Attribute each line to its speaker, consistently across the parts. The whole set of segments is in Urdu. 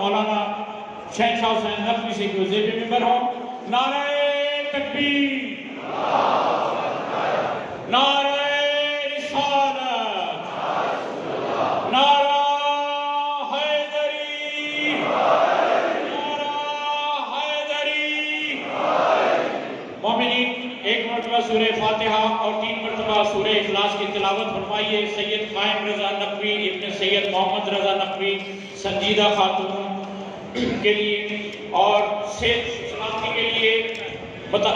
Speaker 1: مولانا شہنشاہ حسین نقوی سے کہ زیب ممبر ہوں۔ نعرہ تکبیر، نعرہ رسالت، نعرہ حیدری، نعرہ حیدری۔ مومنین ایک مرتبہ سورہ فاتحہ اور 3 مرتبہ سورہ اخلاص کی تلاوت فرمائیے۔ سید قائم رضا نقوی ابن سید محمد رضا نقوی سنجیدہ خاتون کے لیے اور صحت سلامتی کے لیے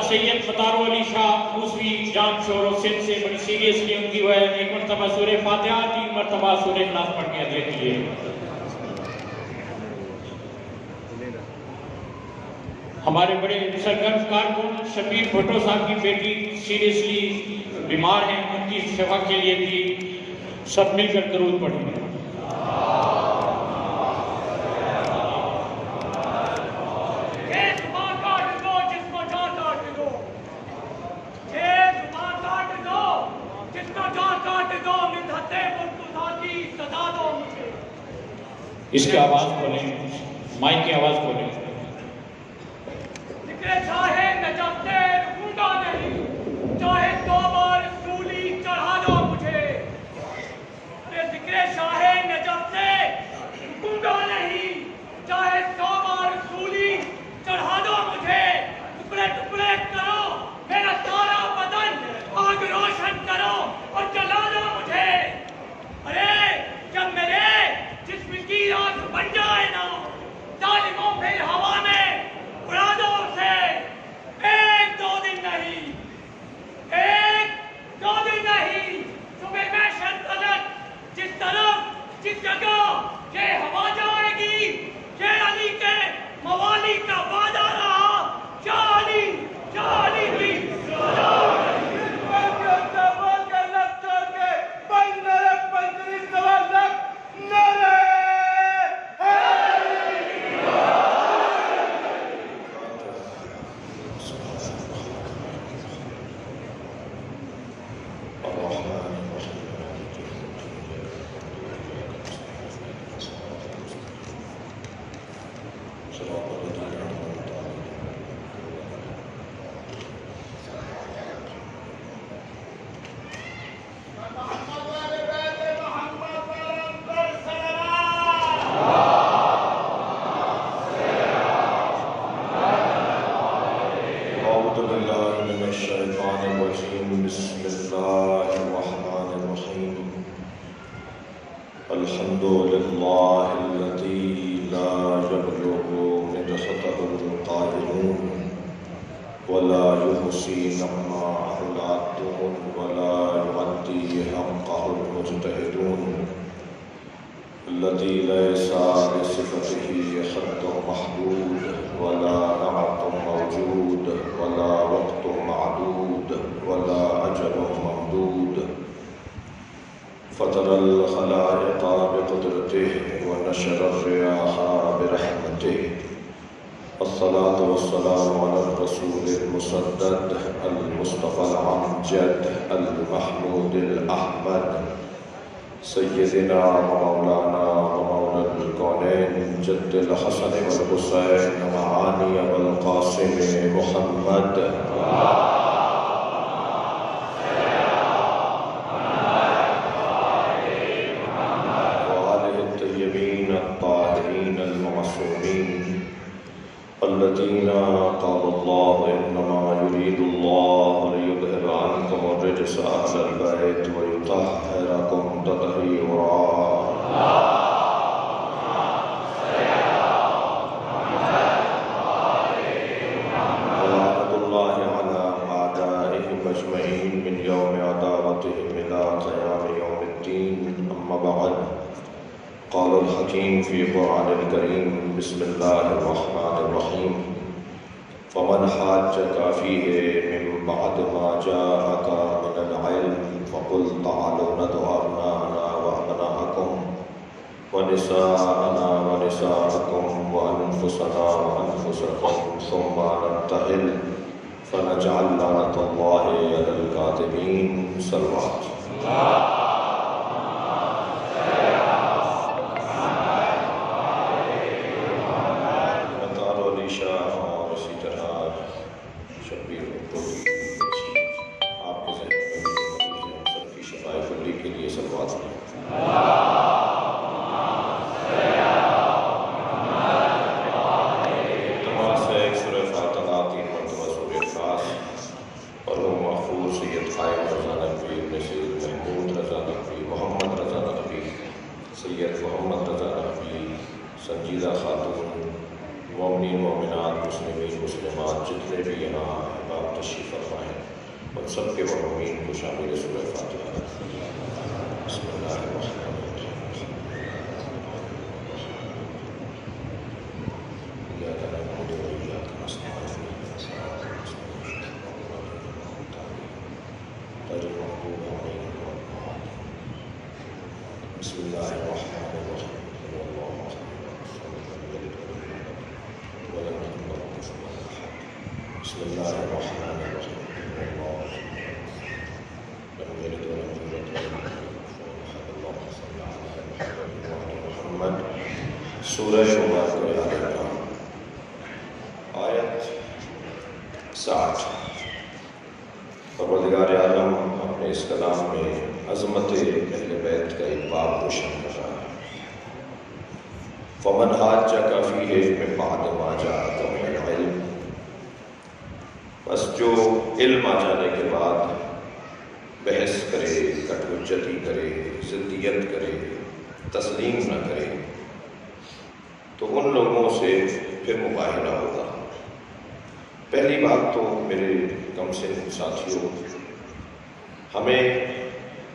Speaker 1: سید فتارو علی شاہ موسوی جام شور و سندھ سے بڑی سیریسلی ان کی ہے 1 مرتبہ سورہ فاتحہ 3 مرتبہ سورہ اخلاص پڑھ کے ادھر کیے۔ ہمارے بڑے سرگرم کارکن شبیر بھٹو صاحب کی بیٹی سیریسلی بیمار ہیں، ان کی شفا کے لیے بھی سب مل کر درود پڑھیں۔ اس کی آواز کھولیں، مائک کی آواز کھولیں۔
Speaker 2: ذکر چاہے نجف سے رکوں نہیں، چاہے 2 بار سولی چڑھا دو مجھے۔ ارے ذکر چاہے نجف سے رکوں نہیں، چاہے 100 بار سولی چڑھا دو مجھے۔ ٹکڑے ٹکڑے کرو میرا سارا بدن، آگ روشن کرو اور جلا دو مجھے۔ ارے جب میرے جسم کی آگ بن جائے نا، ظالموں پھر ہوا میں اڑا دو اسے۔ 1-2 دن نہیں، 1-2 دن نہیں، صبح میں شرطلت جس طرف جس جگہ یہ ہوا جائے گی، یہ علی کے موالی کا وعدہ رہا۔ شاہ علی، شاہ علی بھی
Speaker 3: سیدنا مولانا مولا الکونین جد الحسن والحسین معانی والقاسم محمد وآلہ الطیبین الطاہرین المعصومین الذین قال اللہ انما يريد الله ليذهب عنكم الرجس أهل البيت ويطهركم تطهيرا ولعنة الله على أعدائهم أجمعين من يوم عداوتهم إلى قيام يوم الدين أما بعد قال الحكيم في قرآن الكريم بسم الله الرحمن الرحيم فمن حاجك فيه من بعد ما جاءك من العلم فقل تعالوا ندعو أبناءنا وأبناءكم ونساءنا ونساءكم وأنفسنا وأنفسكم ثم نبتهل فنجعل لعنة الله على الكاذبين صلوات سنجیدہ خاتون، مومنین مومنات، مسلمین مسلمات جتنے بھی یہاں احباب تشریف فرما ہیں، ان سب کے مرحومین کو شامل سورہ فاتحہ۔ بسم اللہ الرحمن الرحیم۔ ایاک نعبد و ایاک نستعین، غیر المغضوب علیہم ولا الضالین۔ بسم اللہ الرحمن الرحیم۔ بسم اللہ الرحمن الرحیم۔ لم یلد ولم یولد ولم یکن له کفوا احد۔ اللهم صل علی محمد وعلی محمد۔ سورہ مبارکہ آل عمران، آیت 60۔ پروردگار عالم اپنے اس کلام میں عظمت اہل بیت کا ایک باب روشن کر رہا ہے۔ فمن حاجک فیہ من بعد ما جاءک من العلم، بس جو علم آ جانے کے بعد بحث کرے، کٹ حجتی کرے، ضدیت کرے، تسلیم نہ کرے، تو ان لوگوں سے پھر مباہلہ ہوگا۔ پہلی بات تو میرے کم سن ساتھیوں، ہمیں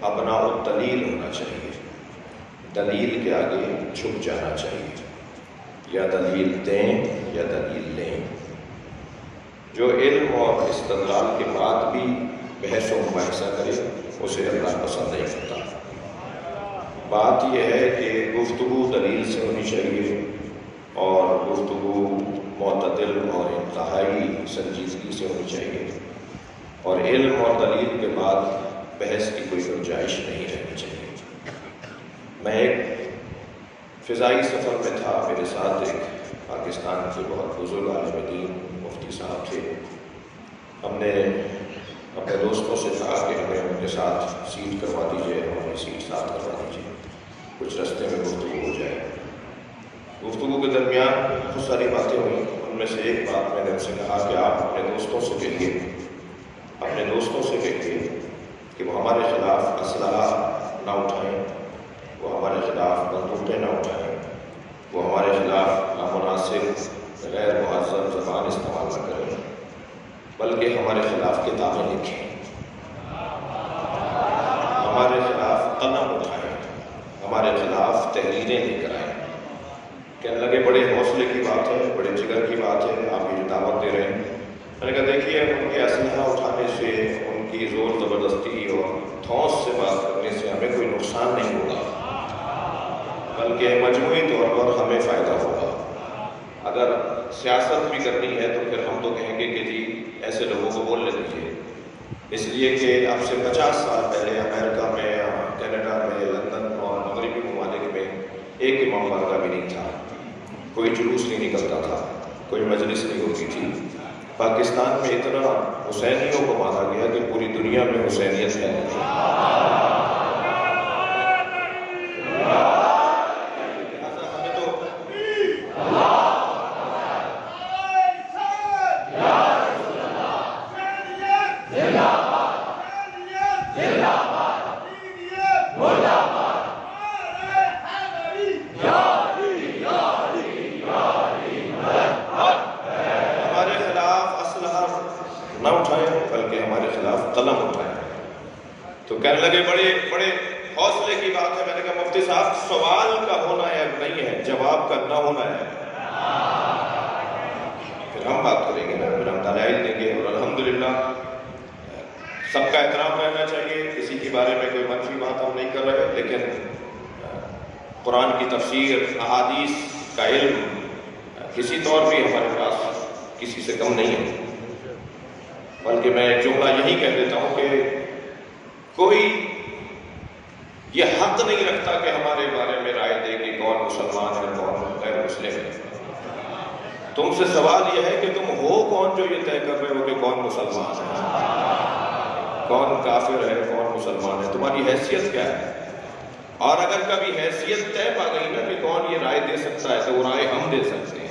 Speaker 3: اپنا دلیل ہونا چاہیے، دلیل کے آگے جھک جانا چاہیے، یا دلیل دیں یا دلیل لیں۔ جو علم اور استدلال کے بعد بھی بحث و مباحثہ کرے اسے اللہ پسند نہیں کرتا۔ بات یہ ہے کہ گفتگو دلیل سے ہونی چاہیے، اور گفتگو معتدل اور انتہائی سنجیدگی سے ہونی چاہیے، اور علم اور دلیل کے بعد بحث کی کوئی گنجائش نہیں رہنی چاہیے۔ میں ایک فضائی سفر میں تھا، میرے ساتھ ایک پاکستان کے بہت بزرگ عالم دین مفتی صاحب تھے۔ ہم نے اپنے دوستوں سے کہا کہ ہمیں ان کے ساتھ سیٹ کروا دیجیے، ہماری سیٹ ساتھ کروا دیجیے، کچھ رستے میں گفتگو ہو جائے۔ گفتگو کے درمیان بہت ساری باتیں ہوئیں، ان میں سے ایک بات میں نے ان سے کہا کہ آپ اپنے دوستوں سے کہیے کہ وہ ہمارے خلاف اسلحہ نہ اٹھائیں، وہ ہمارے خلاف بندوقیں نہ اٹھائیں، وہ ہمارے خلاف نامناسب غیر مہذب زبان استعمال نہ کریں، بلکہ ہمارے خلاف کتابیں لکھیں، ہمارے خلاف قلم اٹھائیں، ہمارے خلاف تحریریں لے کر آئیں۔ کہنے لگے بڑے حوصلے کی بات ہے، بڑے جگر کی بات ہے، آپ یہ دعوت دے رہے ہیں۔ میں نے کہا دیکھیے، ان کے اسلحہ اٹھانے سے، ان کی زور زبردستی اور دھونس سے بات کرنے سے ہمیں کوئی نقصان نہیں ہوگا، بلکہ مجموعی طور پر ہمیں فائدہ ہوگا۔ اگر سیاست بھی کرنی ہے تو پھر ہم تو کہیں گے کہ جی ایسے لوگوں کو بولنے دیجیے، اس لیے کہ اب سے 50 سال پہلے امریکہ میں، کینیڈا میں، لندن اور مغربی ممالک میں ایک امام بارگاہ بھی نہیں تھا، کوئی جلوس نہیں نکلتا تھا، کوئی مجلس نہیں ہوتی تھی۔ پاکستان میں اتنا حسینیوں کو مارا گیا کہ پوری دنیا میں حسینیت ہے۔ نہ اٹھائیں بلکہ ہمارے خلاف قلم اٹھائیں۔ تو کہنے لگے بڑے حوصلے کی بات ہے۔ میں نے کہا مفتی صاحب، سوال کا ہونا ہے نہیں ہے، جواب کا نہ ہونا ہے، پھر ہم بات کریں گے نا، پھر ہم دلائل دیں گے۔ اور الحمدللہ سب کا احترام رہنا چاہیے، کسی کے بارے میں کوئی منفی بات ہم نہیں کر رہے، لیکن قرآن کی تفسیر، احادیث کا علم کسی طور بھی ہمارے پاس کسی سے کم نہیں ہے۔ بلکہ میں جملہ یہی کہہ دیتا ہوں کہ کوئی یہ حق نہیں رکھتا کہ ہمارے بارے میں رائے دے کہ کون مسلمان ہے کون غیر مسلم ہے۔ تم سے سوال یہ ہے کہ تم ہو کون جو یہ طے کر رہے ہو کہ کون مسلمان ہے، کون کافر ہے، کون مسلمان ہے، تمہاری حیثیت کیا ہے؟ اور اگر کبھی حیثیت طے پا گئی نا کہ کون یہ رائے دے سکتا ہے تو وہ رائے ہم دے سکتے ہیں،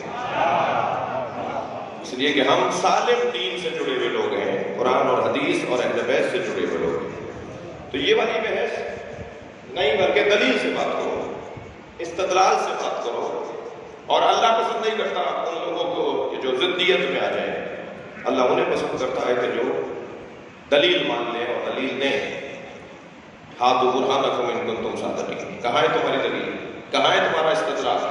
Speaker 3: اس لیے کہ ہم سالم دین سے جڑے ہوئے لوگ ہیں، قرآن اور حدیث اور اہل بیت سے جڑے ہوئے لوگ ہیں۔ تو یہ والی بحث نہیں، بلکہ دلیل سے بات کرو، استدلال سے بات کرو، پسند کرتا ہے کہ جو دلیل مان لیں اور دلیل دیں. ہاتھو برہانکم ان کنتم صادقین. کہاں ہے تمہاری دلیل؟ کہاں ہے تمہارا استدلال؟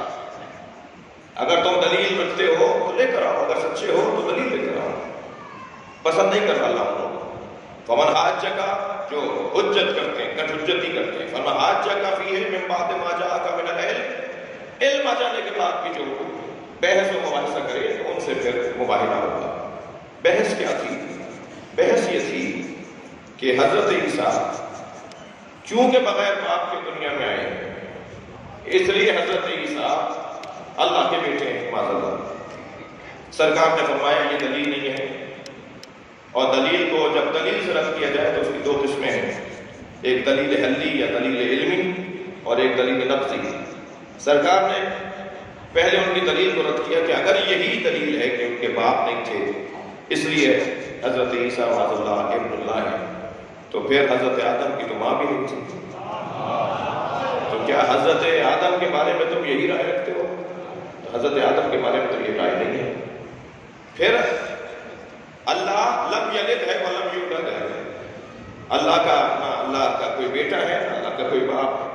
Speaker 3: اگر تم دلیل رکھتے ہو تو لے کر آؤ، اگر سچے ہو تو دلیل لے کر آؤ. پسند نہیں کرتا اللہ ان لوگوں کو. فمن حاجک، جو حجت کرتے ہیں، کٹ حجتی کرتے ہیں، فمن حاجک فیہ من بعد ما جاءک من العلم، علم آ جانے کے بعد بھی جو بحث و مباحثہ کرے تو ان سے پھر مباحثہ ہوگا. بحث کیا تھی؟ بحث یہ تھی کہ حضرت عیسیٰ چونکہ بغیر باپ کے دنیا میں آئے، اس لیے حضرت عیسیٰ اللہ کے بیٹے ہیں. معاذ اللہ. سرکار نے فرمایا یہ دلیل نہیں ہے، اور دلیل کو جب دلیل سے رد کیا جائے تو اس کی دو قسمیں ہیں، ایک دلیل حلی یا دلیل علمی اور ایک دلیل نفسی. سرکار نے پہلے ان کی دلیل کو رد کیا کہ اگر یہی دلیل ہے کہ ان کے باپ نہیں تھے اس لیے حضرت عیسیٰ معاذ اللہ ابن اللہ ہے، تو پھر حضرت آدم کی تو ماں بھی نہیں تھی. تو کیا حضرت آدم کے بارے میں تم یہی رائے رکھتے ہو؟ تو حضرت آدم کے بارے میں تو یہ رائے نہیں ہے. پھر اللہ لم یلد ہے ولم یولد ہے. اللہ کا کوئی بیٹا ہے، اللہ کا کوئی باپ ہے.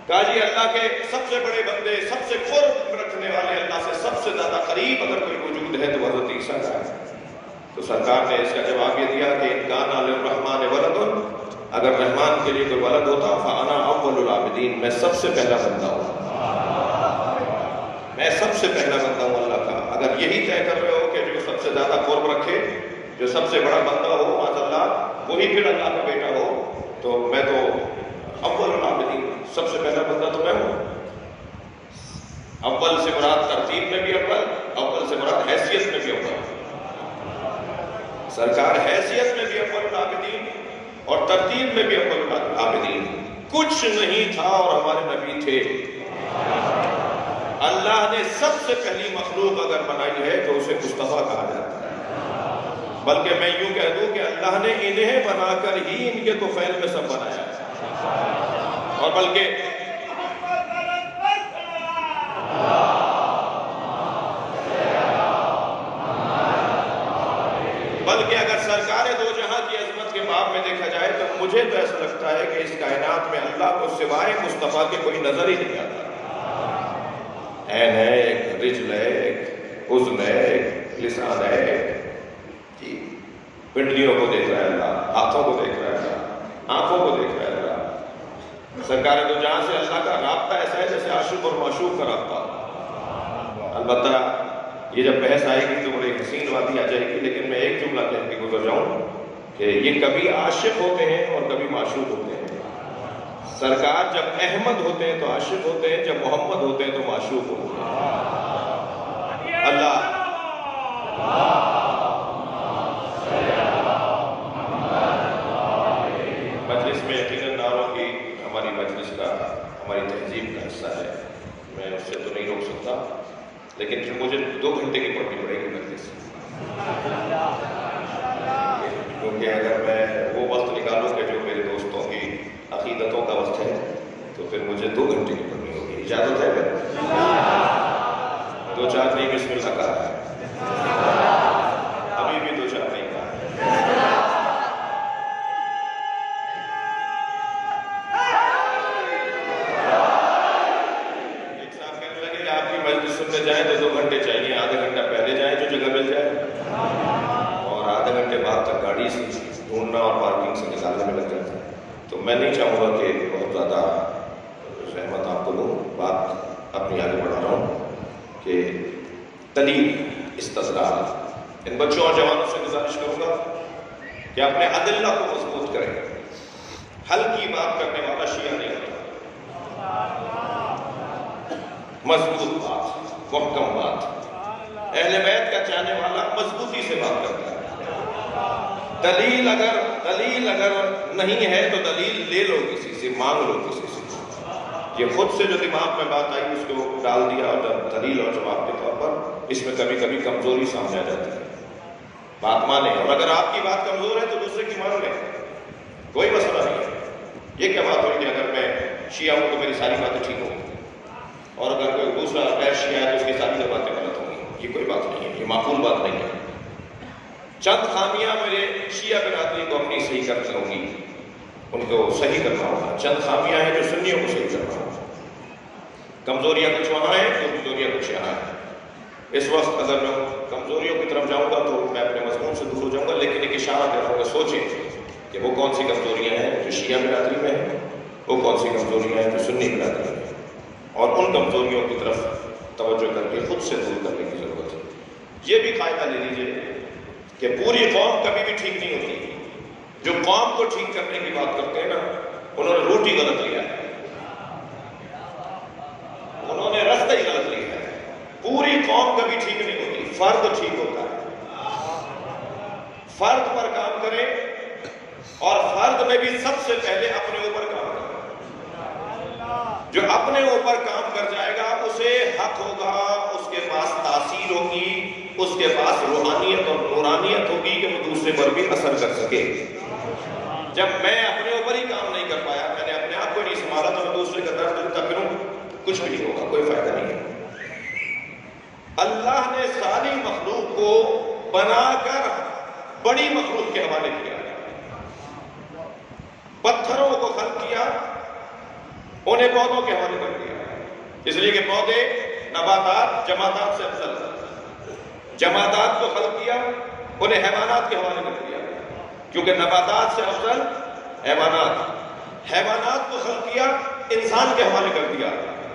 Speaker 3: کہا جی اللہ کے سب سے بڑے بندے، سب سے قرب رکھنے والے، اللہ سے سب سے زیادہ قریب اگر کوئی وجود ہے تو حضرت عیسیٰ کا ہے. تو سرکار نے اس کا جواب یہ دیا کہ ان کان للرحمن ولد، اگر رحمان کے لیے کوئی ولد ہوتا فانا اول العابدین، میں سب سے پہلا بندہ ہوں، میں سب سے پہلا بندہ ہوں اللہ کا. اگر یہی طے کر رہے ہو کہ جو سب سے زیادہ قرب رکھے، جو سب سے بڑا بندہ ہو معاذ اللہ، وہی پھر اللہ کا بیٹا ہو، تو میں تو اول العابدین، سب سے پہلا بندہ تو میں ہوں. اول سے مراد ترتیب میں بھی اول سے مراد حیثیت میں بھی اول. سرکار حیثیت میں بھی اول العابدین اور ترتیب میں بھی اول العابدین. کچھ نہیں تھا اور ہمارے نبی تھے. اللہ نے سب سے پہلی مخلوق اگر بنائی ہے تو اسے مصطفیٰ کہا جاتا ہے. بلکہ میں یوں کہہ دوں کہ اللہ نے انہیں بنا کر ہی ان کے طفیل میں سب بنایا، اور بلکہ اگر سرکار دو جہاں کی عظمت کے باب میں دیکھا جائے تو مجھے تو ایسا لگتا ہے کہ اس کائنات میں اللہ کو سوائے مصطفیٰ کے کوئی نظر ہی نہیں آتا. عین ہے ایک، رجل ہے ایک، اذن ہے ایک، لسان ہے جی، پنڈلیوں کو دیکھ رہا ہے اللہ، ہاتھوں کو دیکھ رہا ہے اللہ، آنکھوں کو دیکھ رہا ہے اللہ. سرکار دو جہاں سے اللہ کا رابطہ ایسا ہے جیسے عاشق اور معشوق کا رابطہ. البتہ یہ جب بحث آئے گی تو بڑی حسین باتیں آ جائے گی، لیکن میں ایک جملہ کہہ کے گزر جاؤں کہ یہ کبھی عاشق ہوتے ہیں اور کبھی معشوق ہوتے ہیں. سرکار جب احمد ہوتے ہیں تو عاشق ہوتے ہیں، جب محمد ہوتے ہیں تو معشوق ہوتے ہیں. اللہ مجلس میں یقیناً نعروں کی ہماری مجلس کا، ہماری تہذیب کا حصہ ہے، میں اس سے تو نہیں روک سکتا، لیکن پھر مجھے 2 گھنٹے کی پڑھنی پڑے گی مجلس، کیونکہ اگر میں وہ وقت نکالوں کہ جو میرے دوستوں کی عقیدتوں کا وقت ہے تو پھر مجھے 2 گھنٹے کی پڑھنی ہوگی. اجازت ہے پھر 2-4 نہیں بسم اللہ کہا ہے، ابھی بھی 2-4 نہیں کہا ہے. ایک صاحب کہنے لگے کہ آپ کی مجلس سننے جائیں تو 2 گھنٹے چاہیے، آدھا گھنٹہ پہلے جائیں جو جگہ مل جائے، اور آدھا گھنٹے بعد تک گاڑی سے ڈھونڈنا اور پارکنگ سے نکالنے میں لگ جاتا ہے. تو میں نہیں چاہوں گا کہ بہت زیادہ رحمت آپ کو دوں، بات اپنی آگے بڑھا رہا ہوں کہ دلیل، استدلال. ان بچوں اور جوانوں سے گزارش کروں گا کہ اپنے ادلہ کو مضبوط کریں. ہلکی بات کرنے والا شیعہ نہیں ہوتا، مضبوط بات، محکم بات. اہل بیت کا چاہنے والا مضبوطی سے بات کرتا ہے. دلیل اگر نہیں ہے تو دلیل لے لو کسی سے، مانگ لو کسی سے. یہ خود سے جو دماغ میں بات آئی اس کو ڈال دیا اور دلیل اور جواب کے طور پر، اس میں کبھی کبھی کمزوری سامنے آ جاتی ہے. بات مانیں، اور اگر آپ کی بات کمزور ہے تو دوسرے کی مان لیں، کوئی مسئلہ نہیں ہے. یہ کیا بات ہوئی کہ اگر میں شیعہ ہوں تو میری ساری باتیں ٹھیک ہوں گی، اور اگر کوئی دوسرا غیر شیعہ ہے تو اس کی ساری باتیں غلط ہوں گی؟ یہ کوئی بات نہیں ہے، یہ معقول بات نہیں ہے. چند خامیاں میرے شیعہ برادری کو اپنی صحیح کرنی ہوگی، ان کو صحیح کرنا ہوگا. چند خامیاں ہیں جو سنیوں کو صحیح کرنا ہوگا. کمزوریاں کچھ وہاں ہیں، کمزوریاں کچھ یہاں ہیں. اس وقت اگر میں کمزوریوں کی طرف جاؤں گا تو میں اپنے مضمون سے دور ہو جاؤں گا، لیکن ایک اشارہ کروں گا. سوچیں کہ وہ کون سی کمزوریاں ہیں جو شیعہ برادری میں ہیں، وہ کون سی کمزوریاں ہیں جو سنی برادری میں ہیں، اور ان کمزوریوں کی طرف توجہ کر کے خود سے دور کرنے کی ضرورت ہے. یہ بھی قاعدہ لے لیجیے کہ پوری قوم کبھی بھی ٹھیک نہیں ہوتی. جو قوم کو ٹھیک کرنے کی بات کرتے ہیں نا، انہوں نے روٹی غلط لیا ہے، انہوں نے رستہ ہی غلط لیا ہے. پوری قوم کبھی ٹھیک نہیں ہوتی، فرد ٹھیک ہوتا ہے. فرد پر کام کریں، اور فرد میں بھی سب سے پہلے اپنے اوپر کام کریں. جو اپنے اوپر کام کر جائے گا اسے حق ہوگا، اس کے پاس تاثیر ہوگی، اس کے پاس روحانیت اور نورانیت ہوگی کہ وہ دوسرے پر بھی اثر کر سکے. جب میں اپنے اوپر ہی کام نہیں کر پایا، میں نے اپنے آپ کو نہیں سنبھالا، تو میں دوسرے کا درد دیتا پھروں، کچھ بھی نہیں ہوگا، کوئی فائدہ نہیں ہے. اللہ نے ساری مخلوق کو بنا کر بڑی مخلوق کے حوالے کیا. پتھروں کو خلق کیا، انہیں پودوں کے حوالے کر دیا، اس لیے کہ پودے نباتات جمادات سے افضل. جمادات کو خلق کیا، انہیں حیوانات کے حوالے کر دیا، کیونکہ نباتات سے افضل حیوانات. حیوانات کو خلق کیا، انسان کے حوالے کر دیا،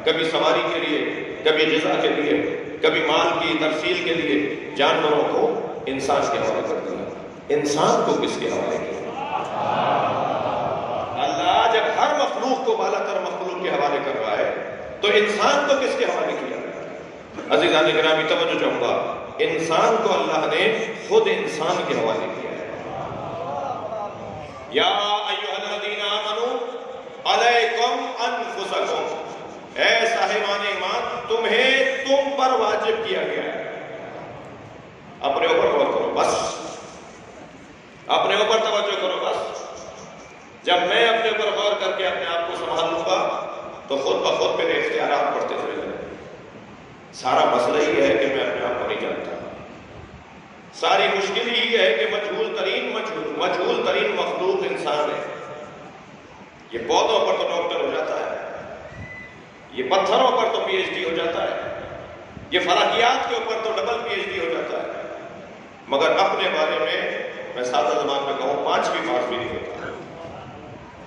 Speaker 3: کبھی سواری کے لیے، کبھی غذا کے لیے، کبھی مال کی ترسیل کے لیے. جانوروں کو انسان کے حوالے کر دیا. انسان کو کس کے حوالے کیا؟ اللہ جب ہر مخلوق کو بالا تر مخلوق کے حوالے کر رہا ہے تو انسان کو کس کے حوالے کیا؟ عزیزان گرامی توجہ چاہوں گا، انسان کو اللہ نے خود انسان کے حوالے کیا ہے. یا ایھا الذین آمنوا علیکم انفسکم، اے صاحبان ایمان تمہیں تم پر واجب کیا گیا ہے. اپنے اوپر غور کرو، بس اپنے اوپر توجہ کرو. بس جب میں اپنے اوپر غور کر کے اپنے آپ کو سنبھال لوں گا تو خود بخود میرے اختیارات بڑھتے چلے جائیں. سارا مسئلہ یہ ہے کہ میں اپنے آپ کو نہیں جانتا. ساری مشکل ہی ہے کہ مجہول ترین مخلوق انسان ہے. یہ پودوں پر تو ڈاکٹر ہو جاتا ہے، یہ پتھروں پر تو پی ایچ ڈی ہو جاتا ہے، یہ فلکیات کے اوپر تو ڈبل پی ایچ ڈی ہو جاتا ہے، مگر اپنے بارے میں سادہ زبان میں کہوں 5ویں پاس بھی نہیں ہوتا.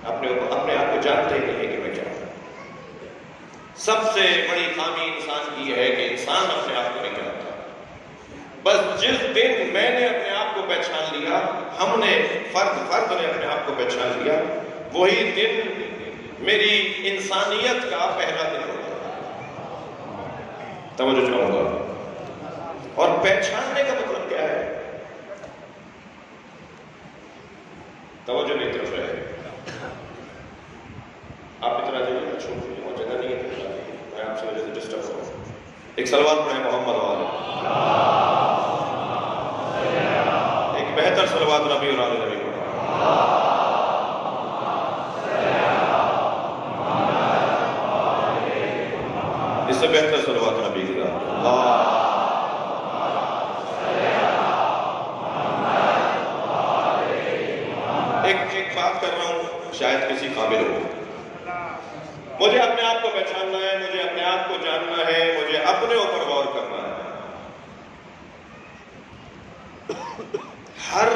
Speaker 3: اپنے آپ کو جانتے ہی نہیں کہ میں کیا ہوں. سب سے بڑی خامی انسان کی ہے کہ انسان اپنے آپ کو نہیں جانتا. بس جس دن میں نے اپنے آپ کو پہچان لیا، ہم نے فرد نے اپنے آپ کو پہچان لیا، وہی دن میری انسانیت کا پہلا دن ہوتا. توجہ چاہوں گا. اور پہچاننے کا مطلب کیا ہے؟ توجہ نہیں طرف رہے. آپ اتنا جگہ چھوڑ دیجیے، اور جگہ نہیں ہے، میں آپ سے وجہ سے ڈسٹرب ہوں. ایک سلوات پڑھیں محمد والے، ایک بہتر سلوات نبی اور آل نبی پڑھیں. اس سے بہتر سلوات نبی کی ذات. ایک بات کر رہا ہوں، شاید کسی قابل ہو. مجھے اپنے آپ کو پہچاننا ہے، مجھے اپنے آپ کو جاننا ہے، مجھے اپنے اوپر غور کرنا ہے. ہر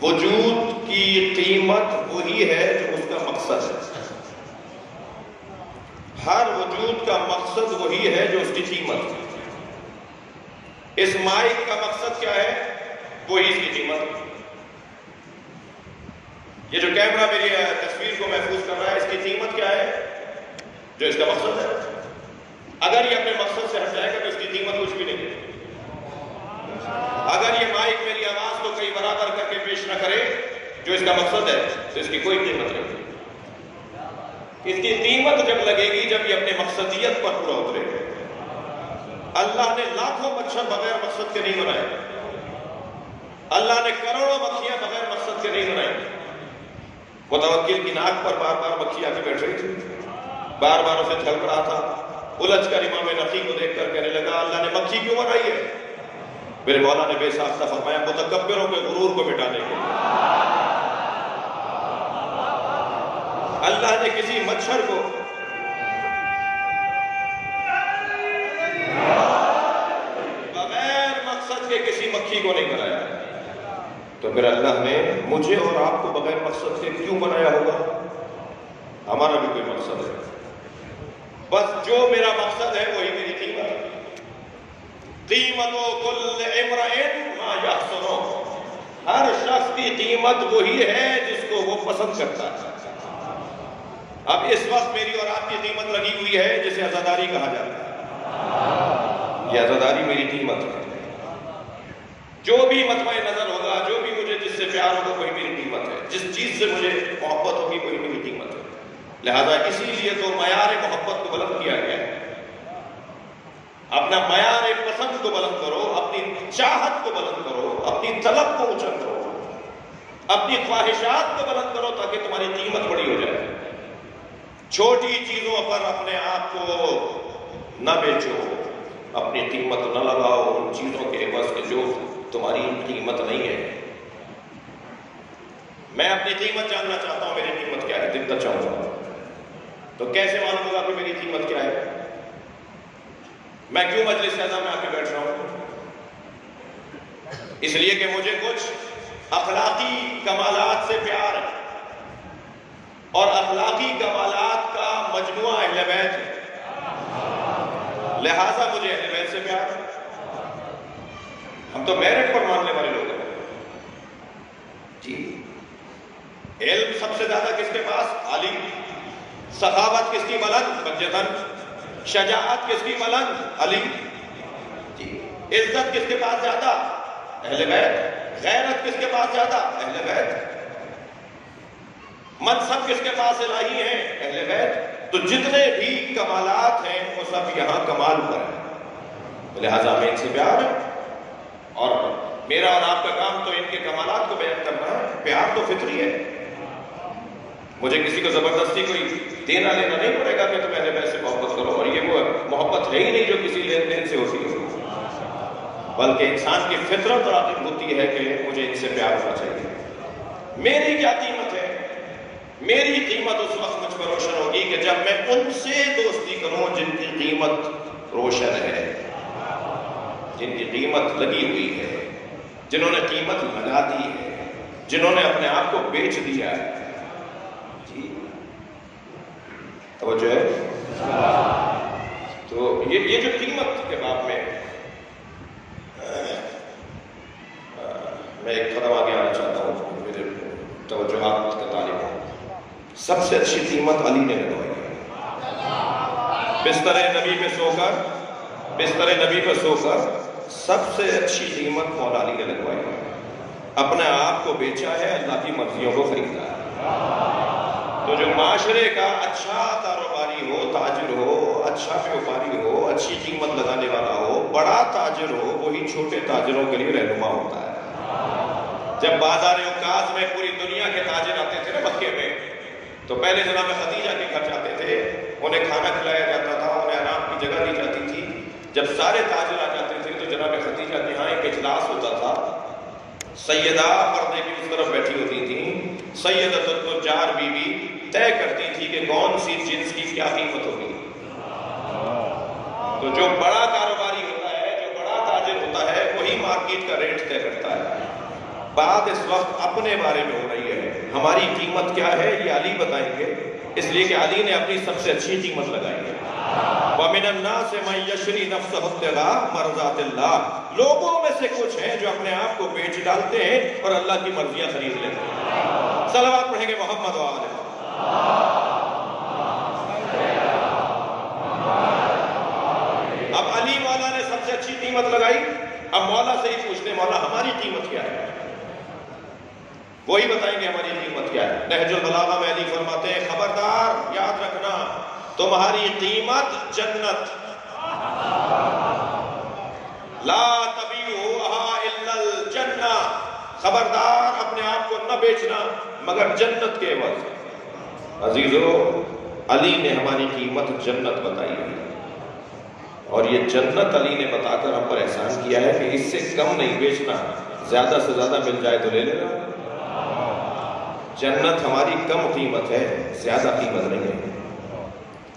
Speaker 3: وجود کی قیمت وہی ہے جو اس کا مقصد ہے. ہر وجود کا مقصد وہی ہے جو اس کی قیمت ہے. اس مائک کا مقصد کیا ہے؟ وہی اس کی قیمت. یہ جو کیمرہ میری تصویر کو محفوظ کر رہا ہے، اس کی قیمت کیا ہے؟ جو اس کا مقصد ہے. اگر یہ اپنے مقصد سے ہٹ جائے گا تو اس کی قیمت کچھ بھی نہیں ہے. اگر یہ مائک میری آواز کو کئی برابر کر کے پیش نہ کرے جو اس کا مقصد ہے تو اس کی کوئی قیمت نہیں. اس کی قیمت جب لگے گی جب یہ اپنے مقصدیت پر پورا اترے گا. اللہ نے لاکھوں مچھر بغیر مقصد کے نہیں بنائے. اللہ نے کروڑوں مکھیاں بغیر مقصد کے نہیں بنائی. متوکل کی ناک پر بار بار مکھی آ کے بیٹھ رہی تھی، بار بار اسے چھلک رہا تھا. الجھ کر امام نقی کو دیکھ کر کہنے لگا اللہ نے مکھی کیوں بنائی ہے؟ میرے مولا نے بے ساختہ فرمایا متکبروں کے غرور کو مٹانے کے لیے اللہ نے کسی مچھر کو بغیر مقصد کے کسی مکھی کو نہیں بنایا، تو پھر اللہ نے مجھے اور آپ کو بغیر مقصد کے کیوں بنایا ہوگا؟ ہمارا بھی کوئی مقصد ہے، بس جو میرا مقصد ہے وہی میری قیمت ہے۔ قیمت کل امرئ ما یحسنہ، ہر شخص کی قیمت وہی ہے جس کو وہ پسند کرتا ہے۔ اب اس وقت میری اور آپ کی قیمت لگی ہوئی ہے جسے عزاداری کہا جاتا ہے، یہ عزاداری میری قیمت ہے۔ جو بھی مطمع نظر ہوگا، جو بھی مجھے جس سے پیار ہوگا وہی میری قیمت ہے، جس چیز سے مجھے محبت ہوگی وہی میری قیمت ہے۔ لہذا اسی لیے تو معیار محبت کو بلند کیا گیا ہے۔ اپنا معیار پسند کو بلند کرو، اپنی چاہت کو بلند کرو، اپنی طلب کو اونچا کرو، اپنی خواہشات کو بلند کرو تاکہ تمہاری قیمت بڑی ہو جائے۔ چھوٹی چیزوں پر اپنے آپ کو نہ بیچو، اپنی قیمت نہ لگاؤ ان چیزوں کے عوض کے جو تمہاری قیمت نہیں ہے۔ میں اپنی قیمت جاننا چاہتا ہوں، میری قیمت کیا ہے، جتنا چاہوں گا تو کیسے معلوم ہوگا کہ میری قیمت کیا ہے؟ میں کیوں مجلس اعظم میں آ کے بیٹھ رہا ہوں؟ اس لیے کہ مجھے کچھ اخلاقی کمالات سے پیار ہے، اور اخلاقی کمالات کا مجموعہ اہل بیت ہے، لہذا مجھے اہل بیت سے پیار ہے۔ ہم تو میرٹ پر ماننے والے لوگ ہیں جی۔ علم سب سے زیادہ کس کے پاس؟ علی۔ سخاوت کس کی بلند؟ بجتن۔ شجاعت کس کی بلند؟ علی جی۔ عزت کس کے پاس زیادہ؟ اہل بیت۔ غیرت کس کے پاس زیادہ؟ اہل بیت۔ منصب کس کے پاس الہی ہیں؟ اہل بیت۔ تو جتنے بھی کمالات ہیں وہ سب یہاں کمال پر ہیں، لہذا ہمیں ان سے پیار ہے، اور میرا اور آپ کا کام تو ان کے کمالات کو بیان کرنا ہے۔ پیار تو فطری ہے، مجھے کسی کو زبردستی کوئی دینا لینا نہیں پڑے گا کہ تم اہل بیت سے محبت کرو، اور یہ وہ محبت ہے ہی نہیں جو کسی لین دین سے ہوتی ہے، بلکہ انسان کی فطرت راغب ہوتی ہے کہ مجھے ان سے پیار ہونا چاہیے۔ میری کیا قیمت ہے؟ میری قیمت اس وقت مجھ پر روشن ہوگی کہ جب میں ان سے دوستی کروں جن کی قیمت روشن ہے، جن کی قیمت لگی ہوئی ہے، جنہوں نے قیمت لگا دی ہے، جنہوں نے اپنے آپ کو بیچ دیا ہے جی۔ توجہ ہے؟ تو یہ جو قیمت کے باب میں میں ایک قدم آگے آنا چاہتا ہوں، میرے توجہات کا طالب ہوں۔ سب سے اچھی قیمت علی نے لگوائی ہے۔ بستر نبی پہ سو کر سب سے اچھی قیمت مولا علی نے لگوائی ہے۔ اپنے آپ کو بیچا ہے، اللہ کی مرضیوں کو خریدا ہے۔ تو جو معاشرے کا اچھا کاروباری ہو، تاجر ہو، اچھا بیوپاری ہو، اچھی قیمت لگانے والا ہو، بڑا تاجر ہو، وہی چھوٹے تاجروں کے لیے رہنما ہوتا ہے۔ جب بازار عکاظ میں پوری دنیا کے تاجر آتے تھے نا مکے میں، تو پہلے جناب خدیجہ کے گھر جاتے تھے، انہیں کھانا کھلایا جاتا تھا، انہیں آرام کی جگہ دی جاتی تھی۔ جب سارے تاجر آ جاتے تھے تو جناب خدیجہ کے ہاں ایک اجلاس ہوتا تھا، سیدہ پردے کی اس طرف بیٹھی ہوتی تھیں، سیدۃ التجار بی بی طے کرتی تھی کہ کون سی جنس کی کیا قیمت ہوگی۔ تو جو بڑا کاروباری ہوتا ہے، جو بڑا تاجر ہوتا ہے، وہی مارکیٹ کا ریٹ طے کرتا ہے۔ بات اس وقت اپنے بارے میں ہو رہی ہے، ہماری قیمت کیا ہے یہ علی بتائیں گے، اس لیے کہ علی نے اپنی سب سے اچھی قیمت لگائی ہے۔ وَمِنَ النَّاسِ مَن يَشْرِي نَفْسَهُ ابْتِغَاءَ مَرْضَاتِ اللَّهِ، لوگوں میں سے کچھ ہیں جو اپنے آپ کو بیچ ڈالتے ہیں اور اللہ کی مرضیاں خرید لیتے ہیں۔ صلوات پڑھیں گے محمد و آلہ۔ اب علی مولا نے سب سے اچھی قیمت لگائی، اب مولا سے ہی پوچھتے ہیں مولا ہماری قیمت کیا ہے؟ وہی بتائیں گے ہماری قیمت کیا ہے۔ نہج البلاغہ میں علی فرماتے ہیں خبردار یاد رکھنا تمہاری قیمت جنت، لا تبیعوها الا الجنہ، خبردار اپنے آپ کو نہ بیچنا مگر جنت کے عوض۔ عزیزو علی نے ہماری قیمت جنت بتائی ہے، اور یہ جنت علی نے بتا کر ہم پر احسان کیا ہے کہ اس سے کم نہیں بیچنا، زیادہ سے زیادہ مل جائے تو لے لینا۔ جنت ہماری کم قیمت ہے، زیادہ قیمت نہیں ہے،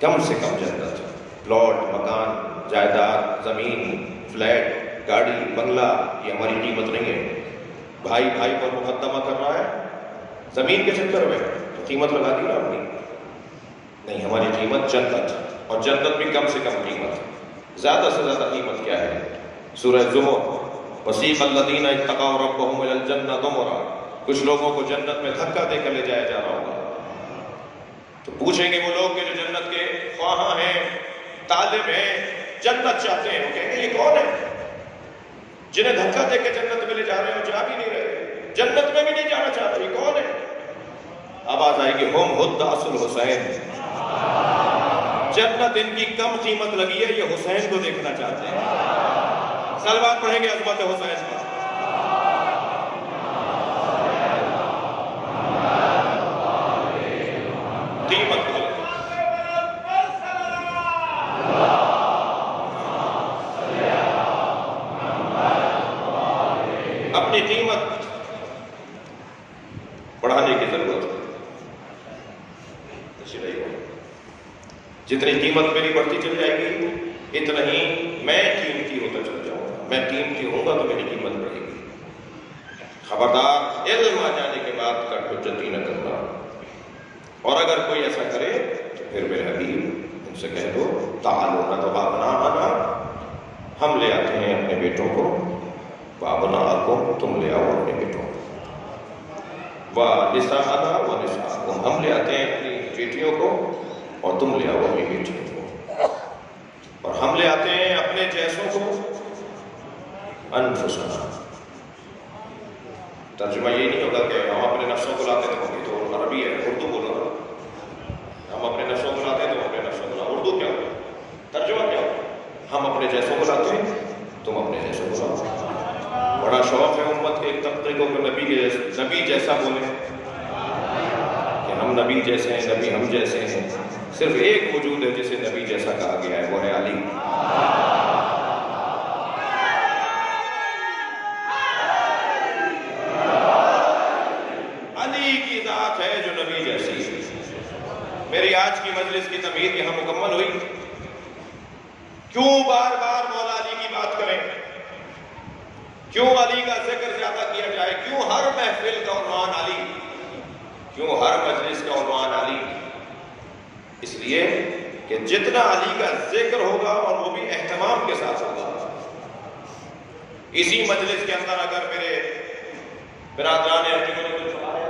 Speaker 3: کم سے کم جنت۔ پلاٹ، مکان، جائیداد، زمین، فلیٹ، گاڑی، بنگلہ، یہ ہماری قیمت نہیں ہے۔ بھائی بھائی پر مقدمہ کر رہا ہے زمین کے چکر میں، تو قیمت لگا دی نا اپنی، نہیں، ہماری قیمت جنت، اور جنت بھی کم سے کم قیمت۔ زیادہ سے زیادہ قیمت کیا ہے؟ سورہ زمر، وسیق الذین اتقوا ربهم الی الجنہ زمرا، کچھ لوگوں کو جنت میں دھکا دے کر لے جایا جا رہا ہوگا، تو پوچھیں گے وہ لوگ کہ جو جنت کے خواہاں ہیں، طالب ہیں، جنت چاہتے ہیں، وہ کہیں گے یہ کون ہے جنہیں دھکا دے کے جنت میں لے جا رہے ہیں، جا بھی نہیں رہے، جنت میں بھی نہیں جانا چاہتے، یہ کون ہے؟ آواز آئے گی ہم حداث الحسین، جنت ان کی کم قیمت لگی ہے، یہ حسین کو دیکھنا چاہتے ہیں۔ صلوات پڑھیں گے عظمت حسین پر۔ قیمت کو اپنی قیمت بڑھانے کی ضرورت ہے، جتنی قیمت میری بڑھتی چل جائے گی اتنا ہی میں قیمتی ہوتا چل جاؤں گا، میں قیمتی ہوں گا تو میری قیمت بڑھے گی۔ خبردار علم آ جانے کے بعد کا حجتی نہ کرنا، اور اگر کوئی ایسا کرے تو پھر میرے حبیب ان سے کہہ دو تعالوا نتبعنا، ہم لے آتے ہیں اپنے بیٹوں کو، وابناءکم، تم لے آؤ اپنے بیٹوں کو، ونساءنا ونساءکم، ہم لے آتے ہیں اپنی بیٹیوں کو اور تم لے آؤ اپنی بیٹیوں کو، اور ہم لے آتے ہیں اپنے جیسوں کو، انفسنا، ترجمہ یہ نہیں ہوگا کہ ہم اپنے نفسوں کو لاتے ہیں، تو عربی ہے، اردو بولو، ہم اپنے نفسوں کو لاتے ہیں تو اپنے نفسوں کو لاؤ، اردو کیا ہوگا؟ ترجمہ کیا ہوگا؟ ہم اپنے جیسوں کو لاتے ہیں، تم اپنے جیسوں کو لاؤ۔ بڑا شوق ہے امت کے ایک طبقے کو کہ نبی جیسا بولے، کہ ہم نبی جیسے ہیں، نبی ہم جیسے ہیں۔ صرف ایک موجود ہے جسے نبی جیسا کہا گیا ہے، وہ ہے علی۔ علی کی ذات ہے جو نبی جیسی ہے۔ میری آج کی مجلس کی تمہید یہاں مکمل ہوئی۔ کیوں بار بار مولا علی کی بات کریں؟ کیوں علی کا ذکر زیادہ کیا جائے؟ کیوں ہر محفل کا عنوان علی؟ کیوں ہر مجلس کا عنوان علی؟ اس لیے کہ جتنا علی کا ذکر ہوگا اور وہ بھی اہتمام کے ساتھ ہوگا، اسی مجلس کے اندر اگر میرے برادران اہلیوں نے کچھ فرمایا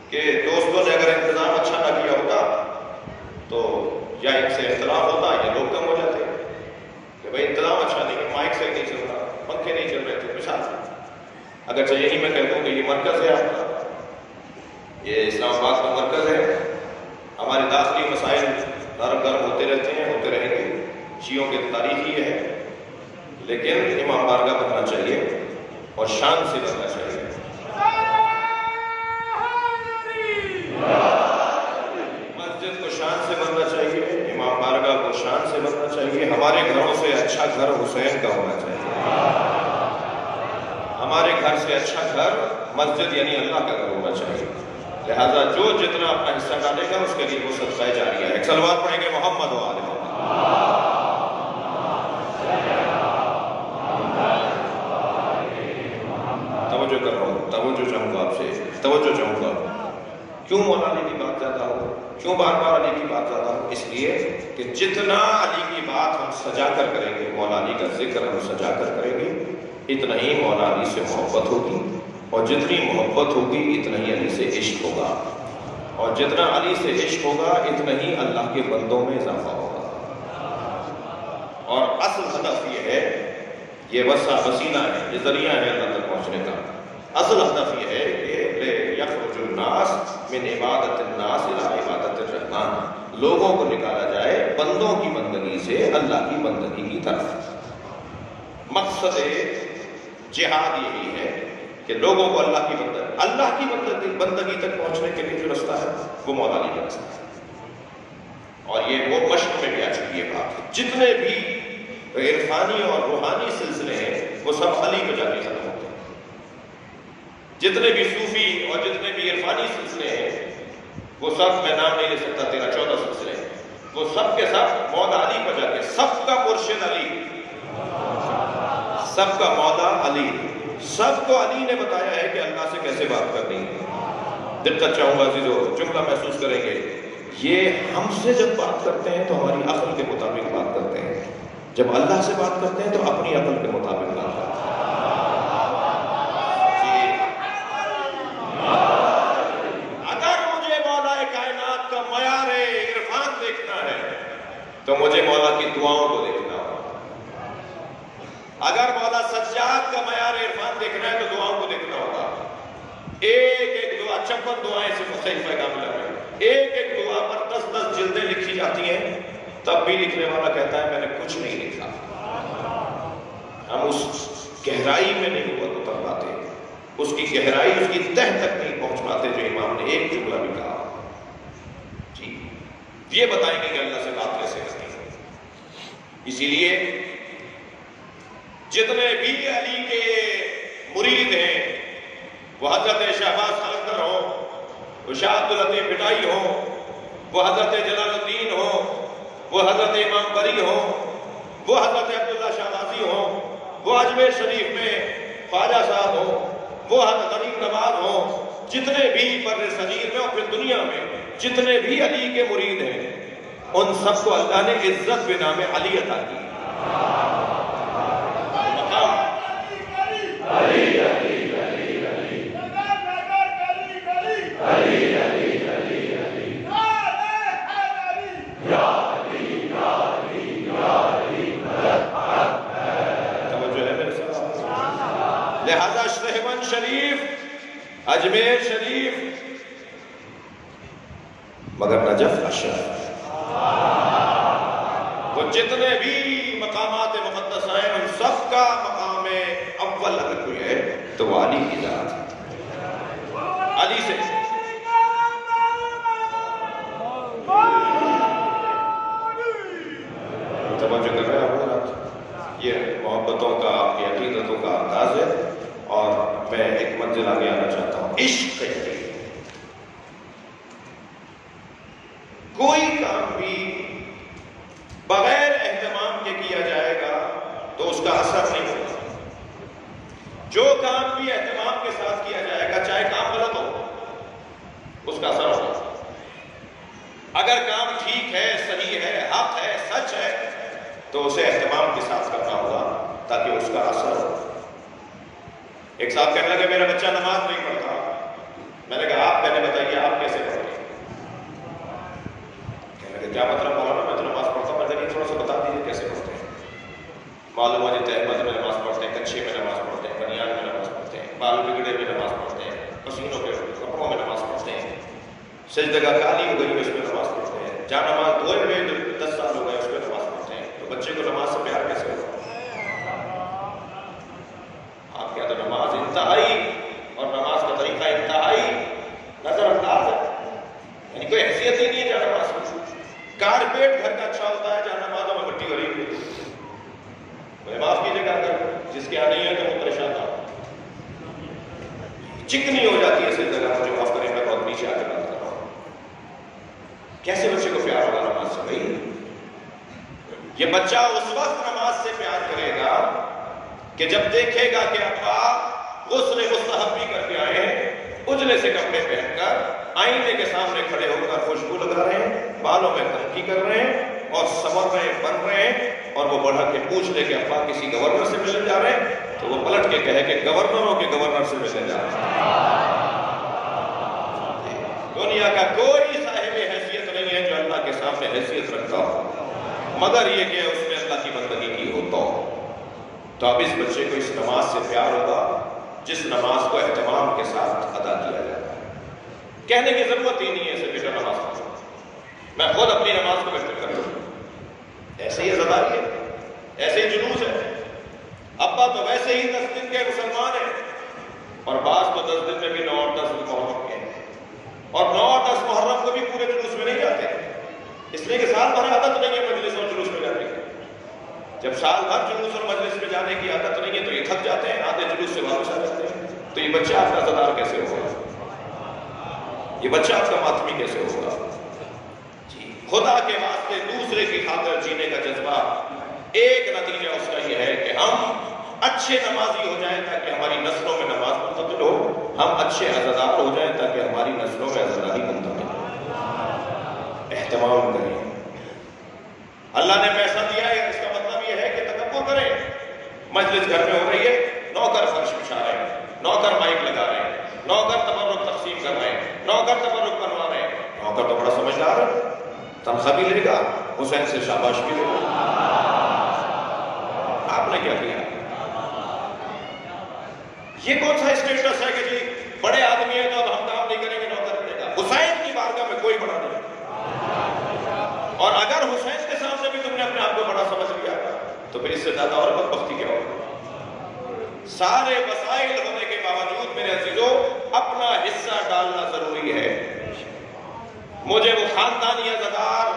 Speaker 3: کہ دوستوں نے اگر انتظام اچھا نہ کیا ہوتا تو یا ان سے اختلاف ہوتا یا لوگ کم ہو جاتے، کہ بھائی انتظام اچھا نہیں ہے، مائک صحیح نہیں چل رہا، پنکھے نہیں چل رہے تھے، مثال اگرچہ یہی میں کہتا ہوں کہ یہ مرکز ہے آپ کا، یہ اسلام آباد کا مرکز ہے، ہمارے داخلی مسائل نرم گرم ہوتے رہتے ہیں، ہوتے رہیں گے، شیعوں کی تاریخ یہ ہے، لیکن امام بارگاہ بننا چاہیے اور شان سے بننا چاہیے۔ مسجد کو شان سے بننا چاہیے، امام بارگاہ کو شان سے بننا چاہیے، ہمارے گھروں سے اچھا گھر حسین کا ہونا چاہیے، ہمارے گھر سے اچھا گھر مسجد یعنی اللہ کا گھر ہونا چاہیے۔ لہذا جو جتنا اپنا حصہ ڈالے گا اس کے لیے وہ صدقہ جاریہ ہے۔ ایک صلوات پڑھیں گے محمد و آل محمد۔ توجہ کر رہا ہوں، توجہ چاہوں گا آپ سے، توجہ چاہوں گا۔ کیوں مولا علی کی بات زیادہ ہو؟ کیوں بار بار علی کی بات زیادہ ہو؟ اس لیے کہ جتنا علی کی بات ہم سجا کر کریں گے، مولا علی کا ذکر ہم سجا کر کریں گے، اتنا ہی مولا علی سے محبت ہوگی، اور جتنی محبت ہوگی اتنا ہی علی سے عشق ہوگا، اور جتنا علی سے عشق ہوگا اتنا ہی اللہ کے بندوں میں اضافہ ہوگا۔ اور اصل ہدف یہ ہے، یہ وسیلہ ہے، یہ ذریعہ ہے اللہ تک پہنچنے کا۔ اصل ہدف یہ ہے کہ یخرج الناس من عبادت الناس الی عبادت الرحمن، لوگوں کو نکالا جائے بندوں کی بندگی سے اللہ کی بندگی کی طرف۔ مقصد جہاد یہی ہے کہ لوگوں کو اللہ کی بندگی تک پہنچنے کے لیے جو رستہ ہے وہ مولا علی کا رستہ ہے۔ اور یہ وہ مشق میں بھی آ چکی ہے بات. جتنے بھی عرفانی اور روحانی سلسلے ہیں وہ سب علی کو جا کے ختم ہوتے ہیں. جتنے بھی صوفی اور جتنے بھی عرفانی سلسلے ہیں وہ سب، میں نام نہیں لے سکتا، 13-14 سلسلے ہیں، وہ سب کے سب مولا علی پر جا کے، سب کا مرشد علی، سب کا مولا علی، سب کو علی نے بتایا ہے کہ اللہ سے کیسے بات کرنی ہے. دقت چاہوں گا عزیزو، جملہ محسوس کریں گے، یہ ہم سے جب بات کرتے ہیں تو ہماری عقل کے مطابق بات کرتے ہیں، جب اللہ سے بات کرتے ہیں تو اپنی عقل کے مطابق بات کرتے ہیں. اگر مجھے مولا کائنات کا معیار عرفان دیکھنا ہے تو مجھے مولا کی دعاؤں کو دیکھنا ہوگا. اگر مولا سجاد کا معیار عرفان دیکھنا ہے تو دعاؤں کو دیکھنا ہوگا. ایک ایک دعا، 56 دعائیں صرف صحیفہ کاملہ میں، ایک ایک دعا پر 10-10 جلدیں لکھی جاتی ہیں، تب بھی لکھنے والا کہتا ہے میں نے کچھ نہیں لکھا. ہم اس گہرائی میں نہیں ہوا تو اتر پاتے، اس کی گہرائی، اس کی تہ تک نہیں پہنچ پاتے جو امام نے ایک جملہ بھی کہا. جی یہ بتائیں گے کہ اللہ سے بات کیسے کرنی ہے. اسی لیے جتنے بھی علی کے مرید ہیں، وہ حضرت شہباز قلندر ہوں، وہ شاہ عبداللطیف بٹائی ہوں، وہ حضرت جلال الدین ہوں، وہ حضرت امام بری ہوں، وہ حضرت عبداللہ شہبازی ہوں، وہ اجمیر شریف میں خواجہ صاحب ہوں، وہ حضرت غریب نواز ہوں، جتنے بھی بر صغیر میں اور پھر دنیا میں جتنے بھی علی کے مرید ہیں، ان سب کو اللہ نے عزت بنام علی عطا کی. لہذا شہبند شریف، اجمیر شریف، مگر نجف اشرف، وہ جتنے بھی مقامات مقدس ہیں ان سب کا مقام اول اگر کوئی ہے تو وہ علی کی ذات ہے. علی سے توجہ کر رہے ہیں آپ، یہ محبتوں کا، آپ کی عقیدتوں کا انداز ہے. اور میں ایک منزل آگے آنا چاہتا ہوں. عشق ہے، کوئی کام بھی بغیر اہتمام کے کیا جائے گا تو اس کا اثر نہیں ہوگا. جو کام بھی اہتمام کے ساتھ کیا جائے گا، چاہے کام غلط ہو، اس کا اثر ہوگا. اگر کام ٹھیک ہے، صحیح ہے، حق ہے، سچ ہے، تو اسے اہتمام کے ساتھ کرنا ہوگا تاکہ اس کا اثر ہو. ایک صاحب کہنے لگے میرا بچہ نماز نہیں پڑھتا. میں نے کہا آپ پہلے بتائیے آپ کیسے پڑھتے ہیں؟ کہنے لگے کیا مطلب مولانا، میں تو نماز پڑھتا ہوں. میں نے تھوڑا سا بتا دیجیے کیسے پڑھتے ہیں. معلوم ہو جاتا ہے میں نماز پڑھتے ہیں، کچھے میں نماز پڑھتے ہیں، بنیاد میں نماز پڑھتے ہیں، بال بگڑے میں نماز پڑھتے ہیں، پسینوں کے کپڑوں میں نماز پڑھتے ہیں، سجدہ کالی ہو گئی اس میں نماز پڑھتے ہیں، جہاں نماز دھوئے ہوئے 10 سال ہو گئے اس میں نماز پڑھتے ہیں. تو بچے کو نماز سے پیار کیسے ہوگا؟ آپ کیا تو نماز انتہائی اور نماز کا طریقہ انتہائی نظر انداز ہے. یعنی کوئی حیثیت ہی نہیں ہے جہاں نماز پڑھتے. کارپیٹ گھر کا اچھا ہوتا ہے جہاں نمازوں میں مٹی بھری ہوئی ہے. مجھے معاف کیجیے گا اگر جس کے یہاں نہیں ہے تو وہ پریشان تھا، چکنی ہو جاتی ہے اس جگہ. مجھے معاف کریں، میں بہت نیچے آ کے بات کر رہا ہوں. کیسے بچے کو پیار ہوگا نماز سے؟ بھائی یہ بچہ اس وقت نماز سے پیار کرے گا کہ جب دیکھے گا کہ ابا غسل مستحب بھی کر کے آئے ہیں، اجلے سے کپڑے پہن کر آئینے کے سامنے کھڑے ہو کر خوشبو لگا رہے ہیں، بالوں میں کنگھی کر رہے ہیں اور سنور رہے ہیں، بن رہے ہیں. اور وہ بڑھا کے پوچھ لے کہ ابا کسی گورنر سے ملنے جا رہے ہیں، تو وہ پلٹ کے کہے کہ گورنروں کے گورنر سے ملنے جا رہے ہیں. دنیا کا کوئی صاحب حیثیت نہیں ہے جو اللہ کے سامنے حیثیت رکھتا ہو، مگر یہ کہ اس میں اللہ کی بندگی کی ہوتا ہو. تو اب اس بچے کو اس نماز سے پیار ہوگا جس نماز کو اہتمام کے ساتھ ادا کیا جائے. کہنے کی ضرورت ہی نہیں ہے اسے بیٹا نماز پڑھو، میں خود اپنی نماز کو بہتر کرتا ہوں. ایسے ہی عزاداری ہے، ایسے ہی جلوس ہے. ابا تو ویسے ہی 10 دن کے مسلمان ہیں، اور بعض تو 10 دن میں بھی 9 اور 10 محرم کے ہیں، اور 9 اور 10 محرم کو بھی پورے جلوس میں نہیں جاتے. اس اس لیے کہ سال بھر عادت نہیں ہے مجلس اور جلوس میں جانے کی. جب سال بھر جلوس اور مجلس میں جانے کی عادت نہیں ہے تو یہ تھک جاتے ہیں, آدھے جلوس سے واپس آ جاتے ہیں. تو یہ بچہ آپ کا عزادار کیسے ہوگا؟ یہ بچہ آپ کا ماتمی کیسے ہوگا؟ جی خدا کے واسطے دوسرے کی خاطر جینے کا جذبہ, ایک نتیجہ اس کا یہ ہے کہ ہم اچھے نمازی ہو جائیں تاکہ ہماری نسلوں میں نماز منتقل ہو, ہم اچھے عزادار ہو جائیں تاکہ ہماری نسلوں میں عزاداری منتقل ہو. اہتمام کریں. اللہ نے پیسہ دیا ہے, اس کا مطلب یہ ہے کہ تکبر کریں. مجلس گھر میں ہو رہی ہے, نوکر فرش بچھا رہے ہیں, نوکر مائک لگا رہے ہیں, نوکر تبرک تقسیم کر رہے ہیں, نوکر تبرک بنوا رہے ہیں. نوکر تو بڑا سمجھدار ہے, تنخواہ بھی لے گا, حسین سے شاباش بھی لے گا. آپ نے کیا کیا؟ یہ کون سا اسٹیٹس ہے کہ جی بڑے آدمی ہیں تو اب ہم کام نہیں کریں گے, نوکر کرے گا؟ حسین کی بارگاہ میں کوئی بڑا نہیں. اور اگر حسین کے سامنے بھی تم نے اپنے آپ کو بڑا سمجھ لیا تو پھر اس سے زیادہ اور بدبختی کیا ہوگی؟ سارے وسائل ہونے کے باوجود میرے عزیزوں اپنا حصہ ڈالنا ضروری ہے. مجھے وہ خاندانی عزادار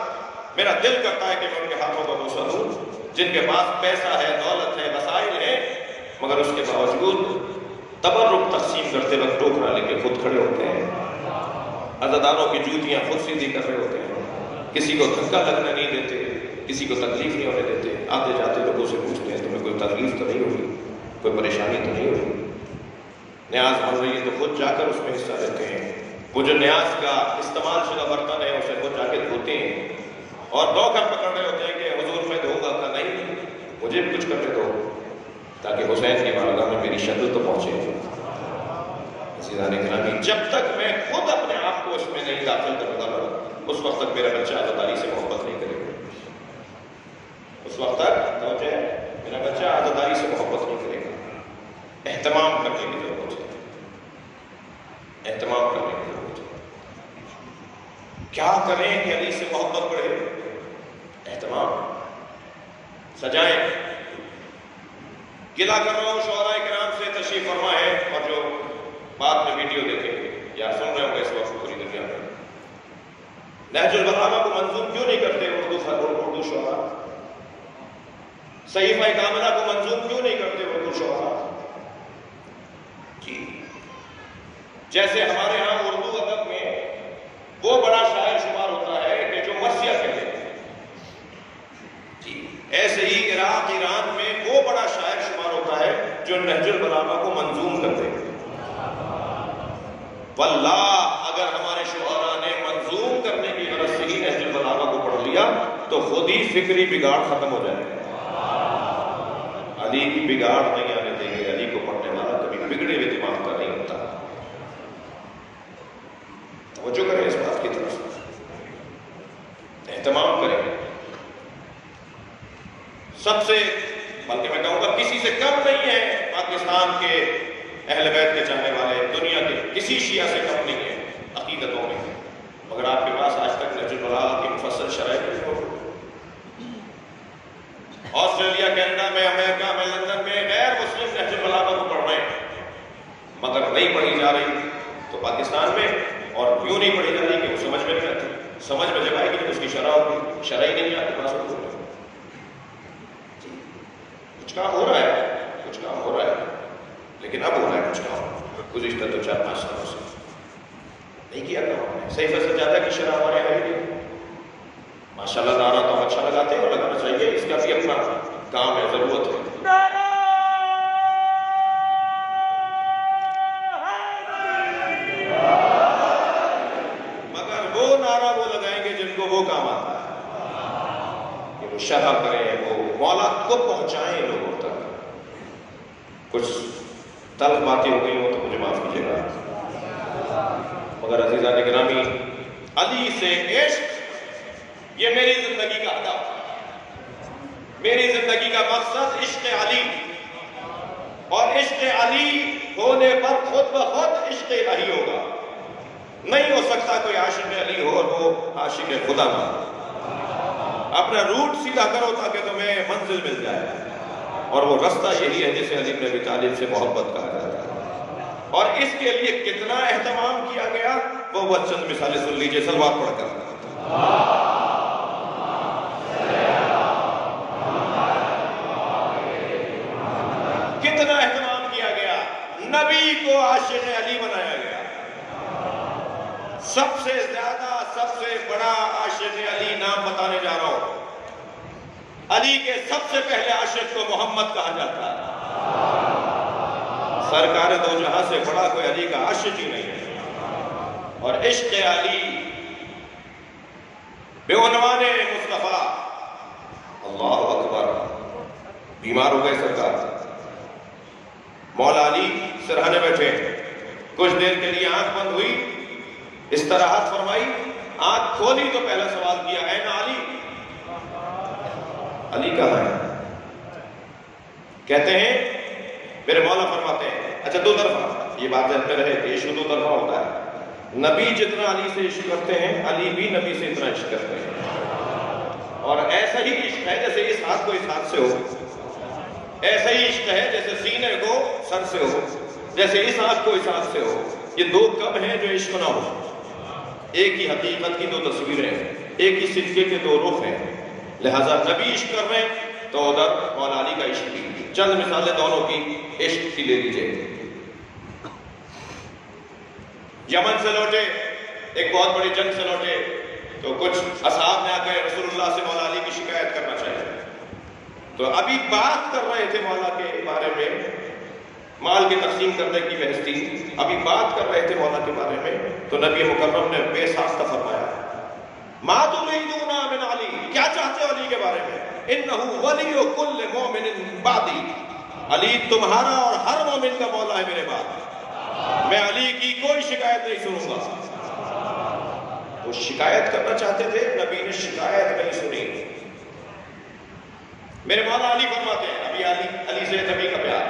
Speaker 3: میرا دل کرتا ہے کہ میں ان کے ہاتھوں کا بوسہ دوں جن کے پاس پیسہ ہے, دولت ہے, وسائل ہے, مگر اس کے باوجود تبرک تقسیم کرتے وقت ٹوکرا لے کے خود کھڑے ہوتے ہیں, عزاداروں کی جوتیاں خود سیدھی کر رہے ہوتے ہیں, کسی کو دھکا لگنے نہیں دیتے, کسی کو تکلیف نہیں ہونے دیتے. آتے جاتے لوگوں سے پوچھتے ہیں تمہیں کوئی تکلیف تو نہیں ہوگی, کوئی پریشانی تو نہیں ہوگی؟ نیاز بن رہی ہے تو خود جا کر اس میں حصہ لیتے ہیں. وہ جو نیاز کا استعمال شدہ برتن ہے اسے خود جا کے دھوتے ہیں, اور دھو کر پکڑ رہے ہوتے ہیں کہ حضور میں دھوں گا کا نہیں, مجھے بھی کچھ کرنے دو تاکہ حسین کی بارگاہ میں میری شکل تو پہنچے. عزیزان گرامی, جب تک میں خود اپنے آپ کو اس میں نہیں داخل کروں گا اس وقت تک میرا بچہ عزاداری سے محبت نہیں کرے گا. اس وقت تک میرا بچہ عزاداری سے محبت نہیں کرے گا. اہتمام کرنے کی ضرورت ہے, اہتمام کرنے کی ضرورت ہے. کیا کریں کہ علی سے محبت بڑھے؟ اہتمام. سجائیں. گلہ کر رہا ہوں شعراء کرام سے, تشریف فرما ہے, اور جو بعد میں ویڈیو دیکھیں گے یا سن رہے ہوں گے اس وقت پوری دنیا میں, نہج البلاغہ کو منظوم کیوں نہیں کرتے اردو شعراء؟ صحیفہ کاملہ کو منظوم کیوں نہیں کرتے اردو شعراء؟ جی جیسے ہمارے ہاں اردو ادب میں وہ بڑا شاعر شمار ہوتا ہے کہ جو مرثیہ کہتے ہیں, جی ایسے ہی عراق ایران میں وہ بڑا شاعر شمار ہوتا ہے جو نہج البلاغہ کو منظوم کرتے ہیں. واللہ اگر ہمارے شعراء نے منظوم کرنے کی غرض سے ہی نہج البلاغہ کو پڑھ لیا تو خود ہی فکری بگاڑ ختم ہو جائے گا. علی کی بگاڑ نہیں آنے دیں گے. علی کو پڑھنے والا کبھی بگڑے ہوئے دماغ کا نہیں ہوتا. توجہ کریں اس بات کی طرف, اہتمام کریں. سب سے, بلکہ میں کہوں گا کسی سے کم نہیں ہے پاکستان کے اہل بیت کے چاہنے والے, دنیا کے کسی شیعہ سے کم نہیں ہے عقیدتوں میں, مگر آپ کے پاس آج تک نہج البلاغہ کی مفصل شرح نہیں ہو. آسٹریلیا, کینیڈا میں, امریکہ میں, لندن میں غیر مسلم نہج البلاغہ کو پڑھ رہے ہیں, مگر نہیں پڑھی جا رہی. تو پاکستان میں اور کیوں نہیں پڑھی جا رہی کہ وہ سمجھ میں نہیں آتی. سمجھ میں جب آئے گی جب اس کی شرح ہوگی, شرح ہی نہیں آتی پاس ہوگی. کچھ کام ہو رہا ہے, کچھ کام ہو رہا ہے, لیکن اب ہو رہا ہے کچھ کام. گزشتہ تو 4-5 سالوں سے نہیں کیا کام. صحیفہ سجادہ کی شرح ہمارے یہاں ہے. ماشاءاللہ نعرہ تو ہم اچھا لگاتے ہیں اور لگانا چاہیے, اس کا بھی اپنا کام ہے, ضرورت ہے. مگر وہ نعرہ وہ لگائیں گے جن کو وہ کام آتا ہے, کہ وہ شرح کریں, وہ مولا کو پہنچائیں لوگوں تک. کچھ تلخ باتیں ہو گئی ہوں تو مجھے معاف کیجیے گا, مگر عزیزان گرامی, علی سے عشق یہ میری زندگی کا ہدف, میری زندگی کا مقصد عشق علی, اور عشق علی ہونے پر خود بخود عشق الہی ہوگا. نہیں ہو سکتا کوئی عاشق علی ہو اور وہ عاشق خدا نہ ہو. اپنا روٹ سیدھا کرو تاکہ تمہیں منزل مل جائے, اور وہ رستہ یہی ہے جسے علی بن ابی طالب سے محبت کہا جاتا ہے. اور اس کے لیے کتنا اہتمام کیا گیا وہ چند مثالیں سن لیجئے, سلوات پڑھ کر. کتنا اہتمام کیا گیا، نبی کو عاشق علی بنایا گیا۔ سب سے زیادہ، سب سے بڑا عاشق علی نام بتانے جا رہا ہوں۔ علی کے سب سے پہلے عاشق کو محمد کہا جاتا ہے۔ سرکار دو جہاں سے بڑا کوئی علی کا عاشق ہی نہیں ہے۔ اور عشق علی بے عنوان مصطفیٰ، اللہ اکبر، بیمار ہو گئے سرکار، مولا علی سرہانے بیٹھے، کچھ دیر کے لیے آنکھ بند ہوئی، استراحت فرمائی، آنکھ کھولی تو پہلا سوال کیا، اے نا علی، علی کہاں ہے؟ کہتے ہیں میرے مولا فرماتے ہیں، اچھا دو طرفہ یہ بات ذہن میں رہے کہ عشق دو طرفہ ہوتا ہے۔ نبی جتنا علی سے عشق کرتے ہیں، علی بھی نبی سے اتنا عشق کرتے ہیں، اور ایسا ہی عشق ہے جیسے اس ہاتھ کو اس ہاتھ سے ہو، ایسا ہی عشق ہے جیسے سینے کو سر سے ہو، جیسے اس آنکھ کو اس آنکھ سے ہو۔ یہ دو کب ہیں جو عشق نہ ہو؟ ایک ہی حقیقت کی دو تصویریں ہیں، ایک ہی سکے کے دو رخ ہیں، لہذا نبی عشق کر رہے ہیں تو ادھر مولا علی کا عشق بھی۔ چند مثالیں دونوں کی عشق کی لے لیجئے۔ یمن سے لوٹے، ایک بہت بڑی جنگ سے لوٹے، تو کچھ اصحاب نے آ کے رسول اللہ سے مولا علی کی شکایت کرنا چاہیے، تو ابھی بات کر رہے تھے مولا کے بارے میں، مال کی تقسیم کرنے کی بحث تھی، ابھی بات کر رہے تھے مولا کے بارے میں، تو نبی مکرم نے بے ساختہ فرمایا، ما تريدون من علی، کیا چاہتے ہو علی کے بارے میں؟ انہو ولی کل مومن بعدی، علی تمہارا اور ہر مومن کا مولا ہے میرے بعد، میں علی کی کوئی شکایت نہیں سنوں گا۔ وہ شکایت کرنا چاہتے تھے، نبی نے شکایت نہیں سنی۔ میرے مولا علی فرماتے ہیں، ابھی علی سے نبی کا پیار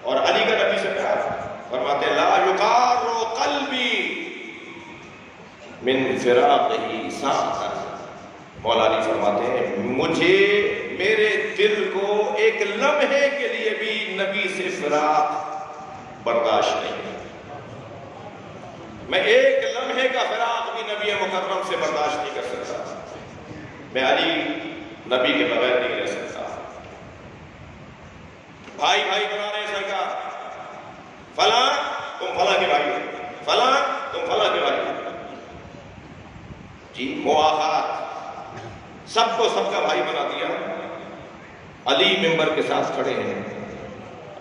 Speaker 3: اور علی کا نبی سے پیار، فرماتے ہیں لا یقار قلبی من فراقہ ساعتا، مولا علی فرماتے ہیں مجھے میرے دل کو ایک لمحے کے لیے بھی نبی سے فراق برداشت نہیں، میں ایک لمحے کا فراق بھی نبی مکرم سے برداشت نہیں کر سکتا، میں علی نبی کے بغیر نہیں رہ سکتا۔ بھائی بھائی بنا رہے سرکار، فلاں تم فلاں کے بھائی ہو، فلاں تم فلاں کے بھائی ہو، جی مواخات، سب کو سب کا بھائی بنا دیا۔ علی ممبر کے ساتھ کھڑے ہیں،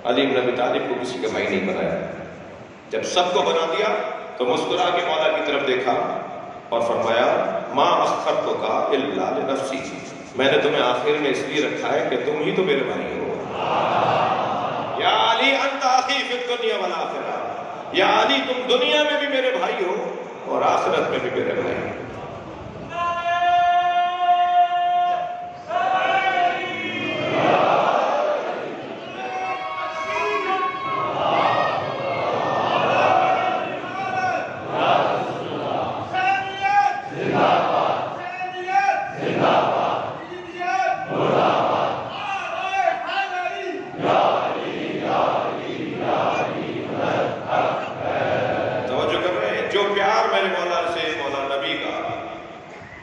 Speaker 3: علی بن ابی طالب کو کسی کا بھائی نہیں بنایا، جب سب کو بنا دیا تو مسکرا کے مولا کی طرف دیکھا اور فرمایا ما اخرتک الا لنفسی، میں نے تمہیں آخر میں اس لیے رکھا ہے کہ تم ہی تو میرے بھائی ہو، یا علی انت اخی فی الدنیا والآخرہ، یا علی تم دنیا میں بھی میرے بھائی ہو اور آخرت میں بھی میرے بھائی ہو۔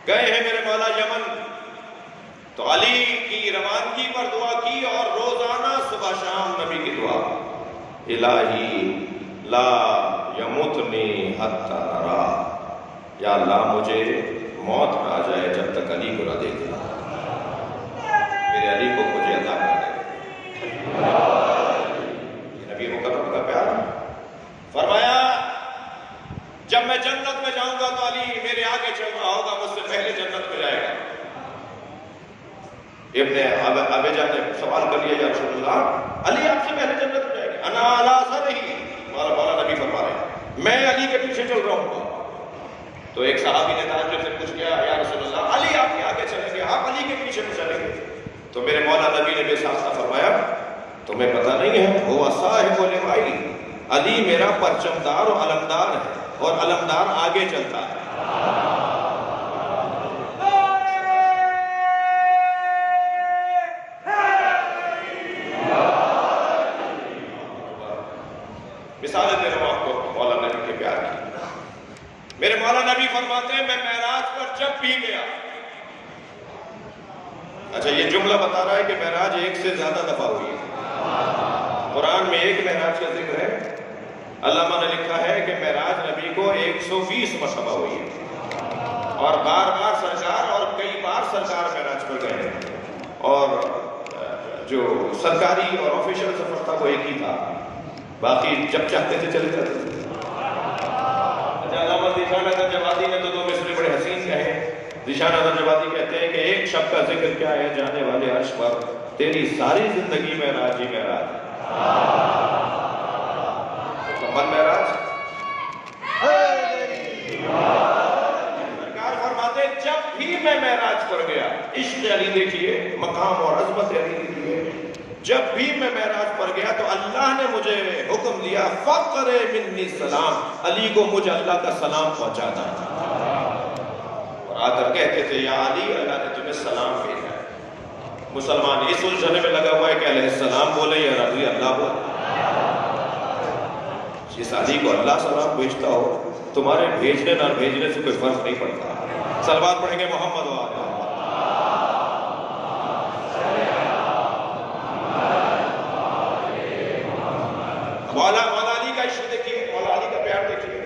Speaker 3: گئے ہیں میرے مولا یمن، تو علی کی روانگی پر دعا کی اور روزانہ صبح شام نبی کی دعا، الہی لا یموتنی حتی ارا، یا اللہ مجھے موت نہ آ جائے جب تک علی کو نہ دیکھے، میرے علی کو مجھے عطا کر دے۔ یہ نبی مکرم کا پیار، فرمایا جب میں جنت میں جاؤں گا تو علی میرے آگے چل رہا ہوگا، مجھ سے پہلے جنت میں جائے گا۔ ابن ابیجہ نے سوال کر لیا، یا رسول اللہ علی آپ سے پہلے جنت میں جائے گا؟ انا علی اثرہ، مولا نبی فرما رہے ہیں میں علی کے پیچھے چل رہا ہوں۔ تو ایک صحابی نے تعجب سے پوچھ کیا، یا رسول اللہ علی آپ کے آگے چلیں گے، آپ علی کے پیچھے میں چلیں گے؟ تو میرے مولا نبی نے بے ساختہ فرمایا تمہیں پتہ نہیں ہے، وہ صاحب لوائی، علی میرا پرچمدار و علمدار ہے، اور علمدار آگے چلتا ہے۔ مثالیں دے رہا ہوں آپ کو مولا نبی کے پیار کی۔ میرے مولا نبی فرماتے ہیں میں معراج پر جب بھی گیا، اچھا یہ جملہ بتا رہا ہے کہ معراج ایک سے زیادہ دفعہ ہوئی ہے، قرآن میں ایک معراج کا ذکر ہے. علامہ نے لکھا ہے کہ معراج نبی کو 120 مرتبہ ہوئی ہے اور بار بار سرکار اور کئی بار سرکار معراج پر گئے ہیں. اور جو سرکاری اور آفیشیل سفر تھا وہ ایک ہی تھا، باقی جب چاہتے تھے چلے جاتے تھے. علامہ ذیشان احمد جوادی نے تو دو مصرے بڑے حسین کہے. ذیشان احمد جوادی کہتے ہیں کہ ایک شب کا ذکر کیا ہے جانے والے عرش پر، تیری ساری زندگی معراج ہی معراج. مکمل معراج. سرکار فرماتے جب بھی میں معراج پر گیا، عشق علی دیکھیے، مقام اور عظمت علی دیکھیے، جب بھی میں معراج پر گیا تو اللہ نے مجھے حکم دیا فقر منی سلام، علی کو مجھے اللہ کا سلام پہنچانا. اور آ کر کہتے تھے یا علی اللہ نے تمہیں سلام بھیجا ہے. مسلمان اس الجھنے میں لگا ہوا ہے کہ علیہ السلام بولے یا رضی اللہ بولے. جس علی کو اللہ سلام بھیجتا ہو، تمہارے بھیجنے نہ بھیجنے سے کوئی فرق نہیں پڑتا. صلوات پڑھیں گے محمد و آل. مولا علی کا عشق دیکھیے، مولا علی کا پیار دیکھیے.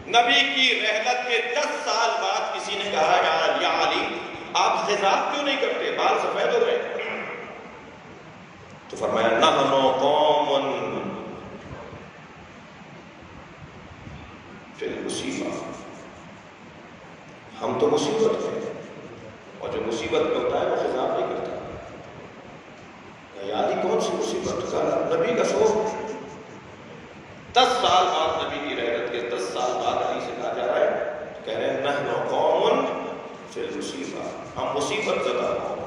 Speaker 3: نبی کی رحلت کے 10 سال بعد کسی نے کہا یا علی آپ خضاب کیوں نہیں کرتے، بال سفید ہو گئے. تو فرمایا نحن قوم فی المصیبہ، ہم تو مصیبت میں، اور جو مصیبت میں ہوتا ہے وہ خضاب نہیں کرتا. یا علی کون سی مصیبت؟ نبی کا شوق. 10 سال بعد نبی کی رحلت کے 10 سال بعد علی سے کہا جا رہا ہے، کہہ رہے ہیں نحن قوم فی المصیبہ، ہم مصیبت زدہ ہوں.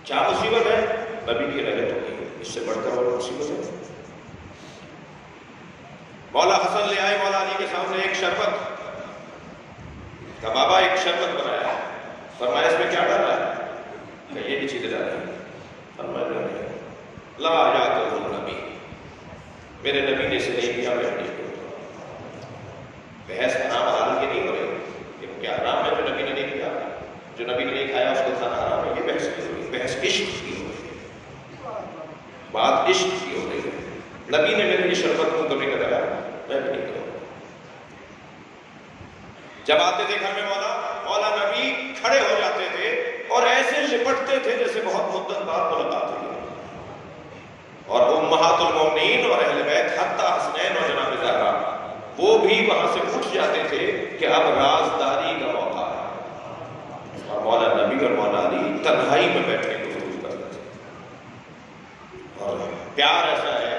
Speaker 3: کیا مصیبت ہے؟ نبی کی رحلت ہوگی، اس سے بڑھ کر اور مصیبت ہے. مولا حسن لے آئے مولا علی کے سامنے ایک شربت کا. بابا ایک شربت بنایا ہے. فرمایا اس میں کیا ڈالا ہے؟ کہ یہ بھی چیزیں ڈالی ہیں. فرمایا لا یاکلہ النبی، میرے نبی نے اسے نہیں کیا، میں نہیں کرتا. بحث حرام حلال کی نہیں ہو رہی کہ کیا حرام ہے جو نبی نے نہیں کیا، جو نبی نے نہیں کھایا اس کو کھانا حرام ہے. یہ بحث کی ہو رہی، بحث عشق کی ہو رہی ہے، بات عشق کی ہو رہی ہے. نبی نے میرے لیے شربت کو تو نہیں کرایا، میں بھی نہیں کروں. جب آتے تھے گھر میں مولا نبی کھڑے ہو جاتے تھے اور ایسے لپٹتے تھے جیسے بہت مدت بعد ملاقات ہوئی. اور امہات المومنین اور اہل بیت حتی حسنین اور جناب زہرا وہ بھی وہاں سے اٹھ جاتے تھے کہ اب رازداری کا موقع ہے. اور مولا نبی اور مولا علی تنہائی میں بیٹھ کے گفتگو کرتے تھے. اور پیار ایسا ہے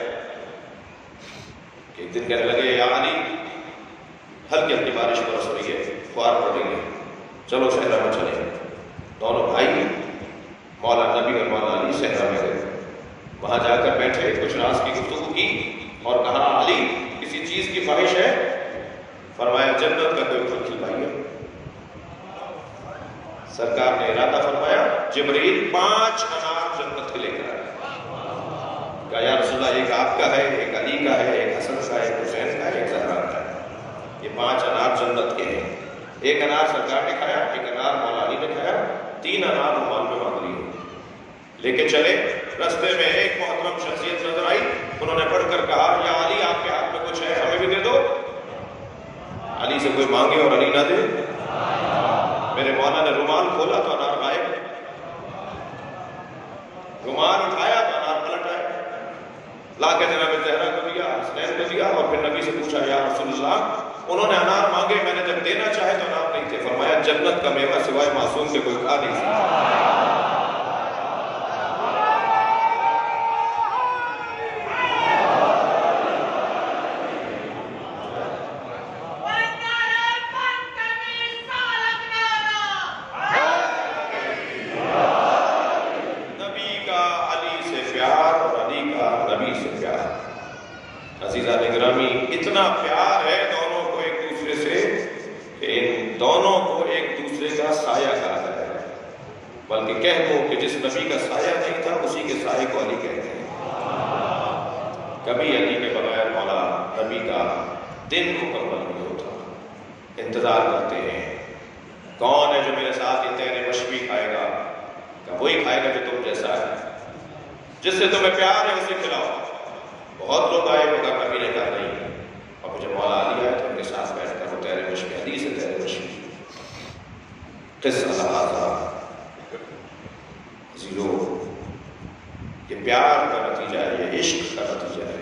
Speaker 3: کہ ایک دن کہنے لگے یا علی ہلکی ہلکی بارش برس رہی ہے، فوار پڑ رہی ہے، چلو صحرا میں چلیں. دونوں بھائی مولا نبی اور مولا علی صحرا میں گئے. وہاں جا کر بیٹھے، کچھ راز کی گفتگو کی اور کہا علی کسی چیز کی خواہش ہے؟ فرمایا جنت کا کوئی پھل کھلوائیے. سرکار نے ارادہ فرمایا جبرائیل 5 انار جنت کے لے کر آئے. کہا یا رسول اللہ ایک آپ کا ہے، ایک علی کا ہے، ایک حسن کا ہے، ایک حسین کا ہے، ایک زہرا کا ہے. یہ 5 انار جنت کے ہیں. ایک انار سرکار نے کھایا، ایک انار مولا علی نے کھایا، 3 انار رومان میں باندھ لیے. لے کے چلے. رستے میں ایک محترم شخصیت نظر آئی، انہوں نے پڑھ کر کہا یا علی آپ کے ہاتھ میں کچھ ہے، ہمیں بھی دے دو. علی سے کوئی مانگے اور علی نہ دے. میرے مولا نے رومال کھولا تو انار غائب، رومال اٹھایا تو انار پلٹ آئے. لا کے جناب زہرا کو دیا، حسنین کو دیا اور پھر نبی سے پوچھا یا رسول اللہ انہوں نے انار مانگے، میں نے جب دینا چاہے تو انار نہیں تھے. فرمایا جنت کا میوہ سوائے معصوم کے کوئی کھا نہیں سکتا. عزیزان گرامی اتنا پیار ہے دونوں کو ایک دوسرے سے کہ ان دونوں کو ایک دوسرے کا سایہ کہا جاتا ہے. بلکہ کہہ دو کہ جس نبی کا سایہ نہیں تھا اسی کے سایہ کو علی کہتے ہیں. کبھی علی کے بغیر مولا نبی کا دن مکمل نہیں ہوتا. انتظار کرتے ہیں کون ہے جو میرے ساتھ یہ تیرے مشوی کھائے گا. کہ وہی کھائے گا جو تم جیسا ہے، جس سے تمہیں پیار ہے اسے کھلاؤ. بہت لوگ آئے مگر نبی نے کہا نہیں. اور جب مولا علی آئے تو ان کے ساتھ بیٹھ کر وہ تیر مشق حدیث ہے تیر مشق قصہ لہٰذا عزیزو یہ پیار کا نتیجہ ہے، یہ عشق کا نتیجہ ہے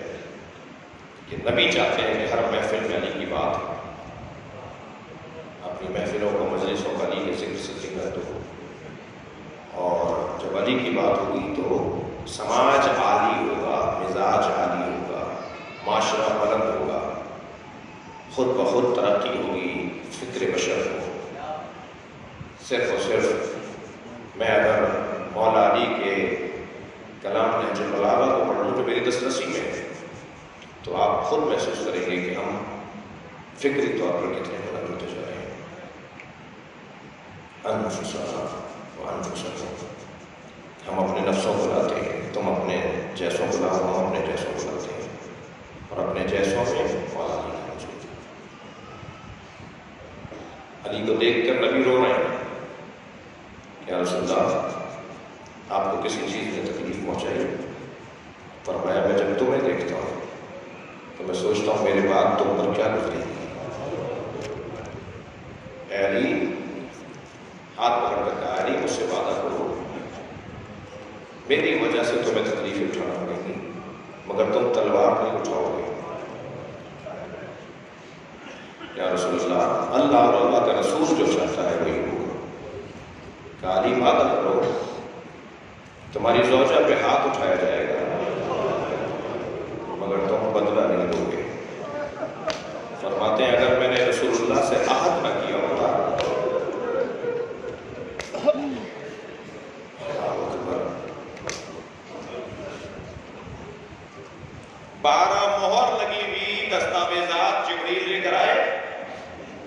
Speaker 3: کہ نبی چاہتے ہیں کہ ہر محفل میں علی کی بات ہو. اپنی محفلوں کو مجلسوں کو علی کے ذکر سے ذکر دو، اور جب علی کی بات ہوگی تو سماج عالی ہوگا، مزاج عالی ہوگا، معاشرہ بلند ہوگا، خود بخود ترقی ہوگی، فکر بشر ہو. صرف اور صرف میں اگر مولا علی کے کلام نہج البلاغہ کو پڑھ لوں جو میری دسترسی میں ہے تو آپ خود محسوس کریں گے کہ ہم فکری طور پر کتنے بلند ہوتے جا رہے ہیں. انفسنا وانفسکم، ہم اپنے نفسوں کو لاتے ہیں، تم اپنے جیسوں کو لاؤ، ہم اپنے جیسوں کو لاتے ہیں، اور اپنے جیسوں میں مولا علی کا موجود. علی کو دیکھ کر نبی رو رہے ہیں، یا رسول اللہ آپ کو کسی چیز نے تکلیف پہنچائی؟ فرمایا میں جب تمہیں دیکھتا ہوں تو میں سوچتا ہوں میرے بعد تم پر کیا گزرے گی. اے علی ہاتھ پکڑ کر کہا علی مجھ سے وعدہ کرو میری وجہ سے تمہیں تکلیف اٹھانا پڑے گی مگر تم تلوار نہیں اٹھاؤ گے. یا رسول اللہ اللہ اور اللہ کا رسول جو چاہتا ہے وہی ہوگا. کہ علی وعدہ کرو تمہاری زوجہ پہ ہاتھ اٹھایا جائے گا مگر تم بدلہ نہیں دو گے. فرماتے ہیں اگر میں نے رسول اللہ سے عہد نہ کیا ہوتا 12 مہر لگی ہوئی دستاویزات جبریل لے کر آئے،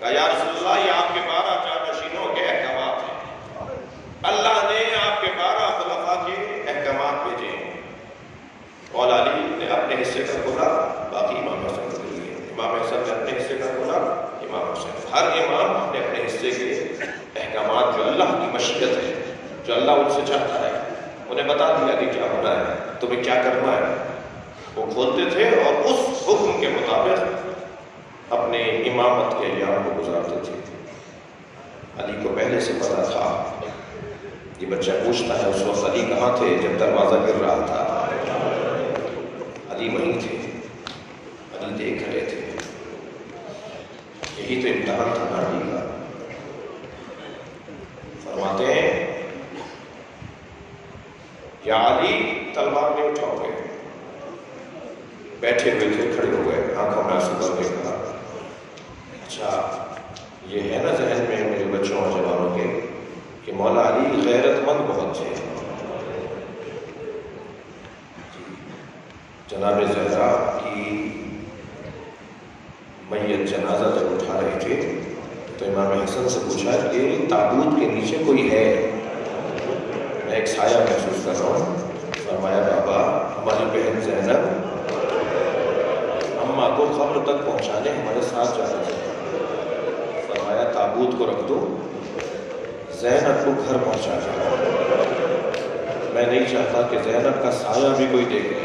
Speaker 3: کہا یا رسول اللہ یہ آپ کے 12 جانشینوں کے احکامات ہیں، اللہ نے آپ کے 12 خلفاء کے احکامات بھیجے ہیں. مولا علی نے اپنے حصے کا کھولا، باقی امام حسن کو دے دیے. امام حسن نے اپنے حصے کا کھولا، امام حسین. ہر امام اپنے اپنے حصے کے احکامات جو اللہ کی مشیت ہے، جو اللہ ان سے چاہتا ہے، انہیں بتا دیا کہ کیا ہونا ہے، تمہیں کیا کرنا ہے. وہ کھولتے تھے اور اس حکم کے مطابق اپنے امامت کے ایام کو گزارتے تھے. علی کو پہلے سے پتا تھا. یہ بچہ پوچھتا ہے اس وقت علی کہاں تھے جب دروازہ گر رہا تھا؟ علی وہیں تھے، علی دیکھ رہے تھے. یہی تو امتحان تھا نا علی کا. فرماتے ہیں یا علی تلوار نہیں اٹھاؤ گے. بیٹھے ہوئے تھے، کھڑے ہو گئے، آنکھوں میں آنسو بھر کے کہا اچھا یہ ہے نا ذہن میں میرے بچوں اور جوانوں کے کہ مولا علی غیرت مند بہت تھے. جناب زہرا کی میت جنازہ جب اٹھا رہے تھے تو امام حسن سے پوچھا کہ تابوت کے نیچے کوئی ہے؟ میں ایک سایہ محسوس کر رہا ہوں. فرمایا بابا ہماری بہن زینب اماں کو قبر تک پہنچانے ہمارے ساتھ جانا چاہیے. فرمایا تابوت کو رکھ دو، زینب کو گھر پہنچا جائے. میں نہیں چاہتا کہ زینب کا سایہ بھی کوئی دیکھ لے.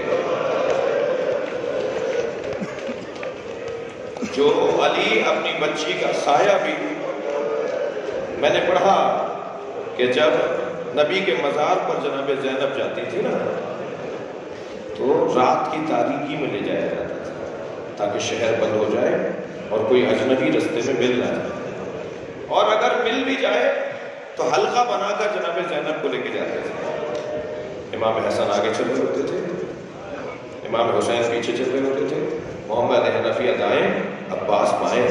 Speaker 3: جو علی اپنی بچی کا سایہ بھی، میں نے پڑھا کہ جب نبی کے مزار پر جناب زینب جاتی تھی نا تو رات کی تاریکی میں لے جایا جاتا تھا تاکہ شہر بند ہو جائے اور کوئی اجنبی رستے میں مل نہ جائے. اور اگر مل بھی جائے تو حلقہ بنا کر جناب زینب کو لے کے جاتے تھے. امام حسن آگے چل رہے ہوتے تھے، امام حسین پیچھے چل رہے ہوتے تھے، محمد حنفیہ دائیں، عباس بائیں.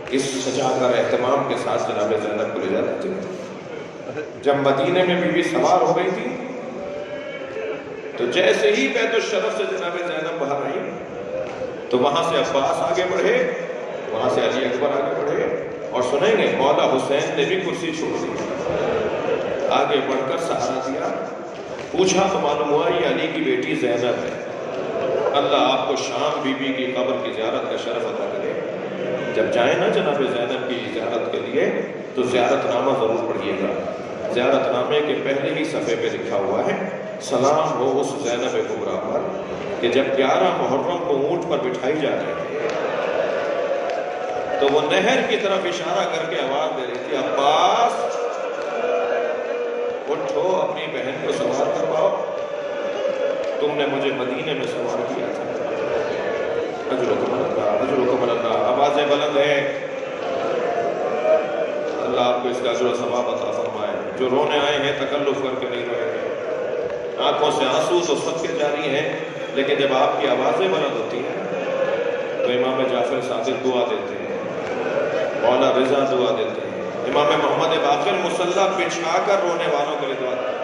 Speaker 3: اس سجا کر اہتمام کے ساتھ جناب زینب کو لے جاتے تھے. جب مدینے میں بی بی سوار ہو گئی تھی تو جیسے ہی بیت الشرف سے جناب زینب باہر آئی تو وہاں سے عباس آگے بڑھے، وہاں سے علی اکبر آگے بڑھے، اور سنیں گے مولا حسین نے بھی کرسی چھوڑ دی، آگے بڑھ کر سہارا دیا. پوچھا تو معلوم ہوا یہ علی کی بیٹی زینب ہے. اللہ آپ کو شام بی بی کی قبر کی زیارت کا شرف عطا کرے. جب جائیں نا جناب زینب کی زیارت کے لیے تو زیارت نامہ ضرور پڑھیے گا. زیارت نامے کے پہلے ہی صفحے پہ لکھا ہوا ہے سلام ہو اس زینب کبریٰ پر کہ جب 11 محرم کو اونٹ پر بٹھائی جا رہی تھی تو وہ نہر کی طرف اشارہ کر کے آواز دے رہی تھی، عباس اٹھو اپنی بہن کو سوار کرواؤ، تم نے مجھے مدینے میں سوار کیا تھا۔ اجرکم اللہ، اجرکم اللہ، آوازیں بلند ہیں، اللہ آپ کو اس کا اجر و ثواب عطا فرمائے۔ جو رونے آئے ہیں تکلف کر کے نہیں روئے گے، آنکھوں سے آنسو تو صدقے جاری ہیں، لیکن جب آپ کی آوازیں بلند ہوتی ہیں تو امام جعفر صادق دعا دیتے ہیں، مولا رضا دعا دیتے ہیں، امام محمد باقر مصلی بچھا کر رونے والوں کے لیے دعا دیتے ہیں۔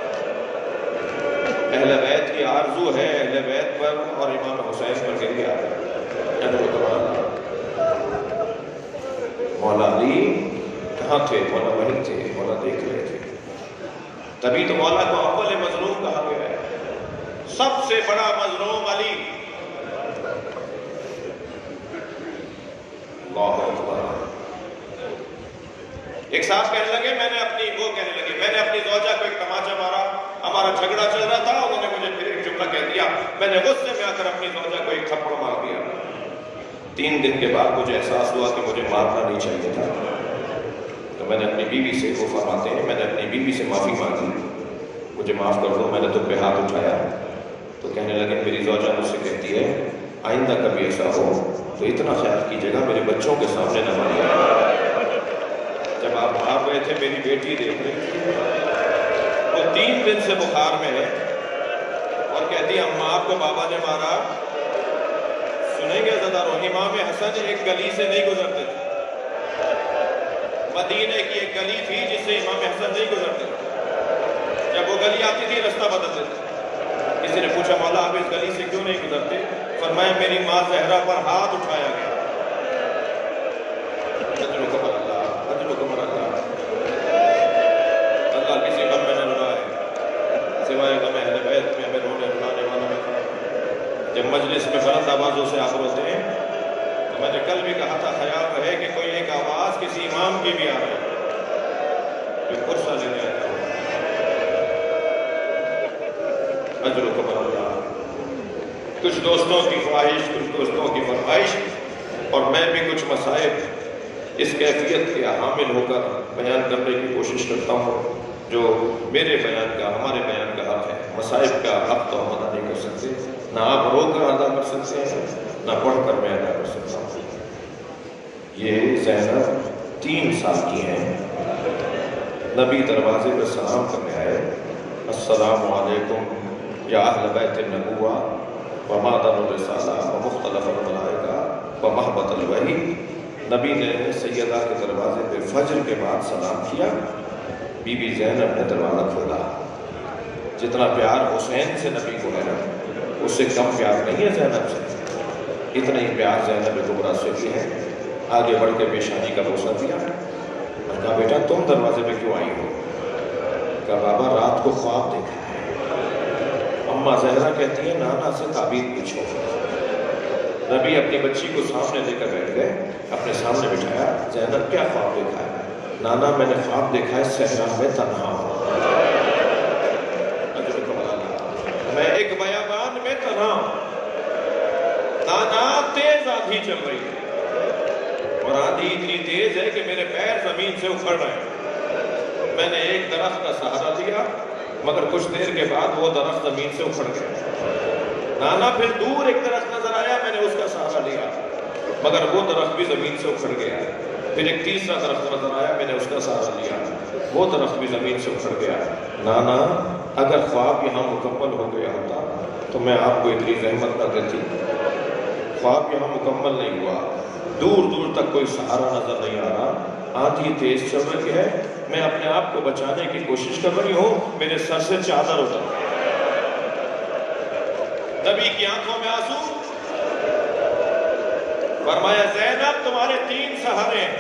Speaker 3: اہل بیت کی آرزو ہے اہل بیت پر اور امام حسین پر گر گیا۔ مولا علی کہاں تھے؟ مولا وہیں تھے، مولا دیکھ رہے تھے، تبھی تو مولا کو اول مظلوم کہا گیا ہے، سب سے بڑا مظلوم علی۔ اللہ اکبر۔ ایک صاحب کہنے لگے میں نے اپنی زوجہ کو ایک تماچا مارا، ہمارا جھگڑا چل رہا تھا، انہوں نے مجھے پھر ایک جملہ کہہ دیا، میں نے غصے میں آ کر اپنی زوجہ کو ایک تھپڑ مار دیا۔ 3 دن کے بعد مجھے احساس ہوا کہ مجھے مارنا نہیں چاہیے تھا، تو میں نے اپنی بیوی سے، وہ فرماتے ہیں میں نے اپنی بیوی سے معافی مانگی، مجھے معاف کر دو، میں نے تم پہ ہاتھ اٹھایا۔ تو کہنے لگے میری زوجہ مجھ سے کہتی ہے آئندہ کبھی ایسا ہو تو اتنا خیال کیجیے گا میرے بچوں کے سامنے نہ مارے۔ جب آپ بھاگ گئے تھے میری بیٹی دیکھ رہی تھی، وہ 3 دن سے بخار میں ہے اور کہتی ہے اماں آپ کو بابا نے مارا۔ سنیں گے عزیزانو، امام حسن ایک گلی سے نہیں گزرتے تھے، مدینے کی ایک گلی تھی جس سے امام حسن نہیں گزرتے تھے، جب وہ گلی آتی تھی رستہ بدل دیتے تھے۔ کسی نے پوچھا مولا آپ اس گلی سے کیوں نہیں گزرتے؟ فرمایا میری ماں زہرا پر ہاتھ اٹھایا گیا۔ اجرکم اللہ، اجرکم اللہ۔ اللہ کسی غم میں نہ رلائے، سوائے غم اہل بیت میں ہمیں رونے رلانے والا میں کھڑا۔ جب مجلس میں بلند آوازوں سے آپ روتے ہیں تو میں نے کل بھی کہا تھا خیال رہے کہ کوئی ایک آواز کسی امام کی بھی آ رہی ہے، کوئی قرصہ لینے آتا ہو۔ اجرکم اللہ۔ کچھ دوستوں کی خواہش، کچھ دوستوں کی فرمائش اور میں بھی کچھ مسائل اس کیفیت کے حامل ہو کر بیان کرنے کی کوشش کرتا ہوں جو میرے بیان کا، ہمارے بیان کا حق ہے۔ مسائل کا حق تو ہم ادا نہیں کر سکتے، نہ آپ رو کر ادا کر سکتے ہیں، نہ پڑھ کر میں ادا کر سکتا ہوں۔ یہ زینب 3 سال کی ہیں، نبی دروازے پر سلام کرنے آئے، السلام علیکم یا اہل بیت النبوہ ومعدن الرسالہ ومختلف الملائکہ ومحبت الوحی۔ نبی نے سیدہ کے دروازے پہ فجر کے بعد سلام کیا، بی بی زینب نے دروازہ کھولا۔ جتنا پیار حسین سے نبی کو ہے اس سے کم پیار نہیں ہے زینب سے، اتنا ہی پیار زینب کبریٰ سے بھی ہے۔ آگے بڑھ کے پیشانی کا بوسہ دیا اور کہا بیٹا تم دروازے پہ کیوں آئی ہو؟ کہا بابا رات کو خواب دیکھا ہے۔ اماں زہرا کہتی ہے نانا سے تعبیر پوچھو۔ نبی اپنی بچی کو سامنے لے کر بیٹھ گئے، اپنے سامنے بٹھایا، زینب کیا خواب دیکھا ہے؟ نانا میں نے خواب دیکھا ہے صحرا میں تنہا ہوں، میں ایک بیابان میں تنہا ہوں، نانا تیز آندھی چل رہی ہے اور آندھی اتنی تیز ہے کہ میرے پیر زمین سے اکھڑ رہے ہیں۔ میں نے ایک درخت کا سہارا دیا مگر کچھ دیر کے بعد وہ درخت زمین سے اکھڑ گیا۔ نانا پھر دور ایک درخت نظر آیا، میں نے اس کا سہارا لیا مگر وہ درخت بھی زمین سے اکھڑ گیا۔ پھر ایک تیسرا درخت نظر آیا، میں نے اس کا سہارا لیا، وہ درخت بھی زمین سے اکھڑ گیا۔ نانا اگر خواب یہاں مکمل ہو گیا ہوتا تو میں آپ کو اتنی زحمت نہ دیتی۔ خواب یہاں مکمل نہیں ہوا، دور دور تک کوئی سہارا نظر نہیں آ رہا، آندھی تیز چل رہی ہے، میں اپنے آپ کو بچانے کی کوشش کر رہی ہوں، میرے سر سے چادر اتر۔ نبی کی آنکھوں میں آنسو، فرمایا زینب تمہارے 3 سہارے ہیں،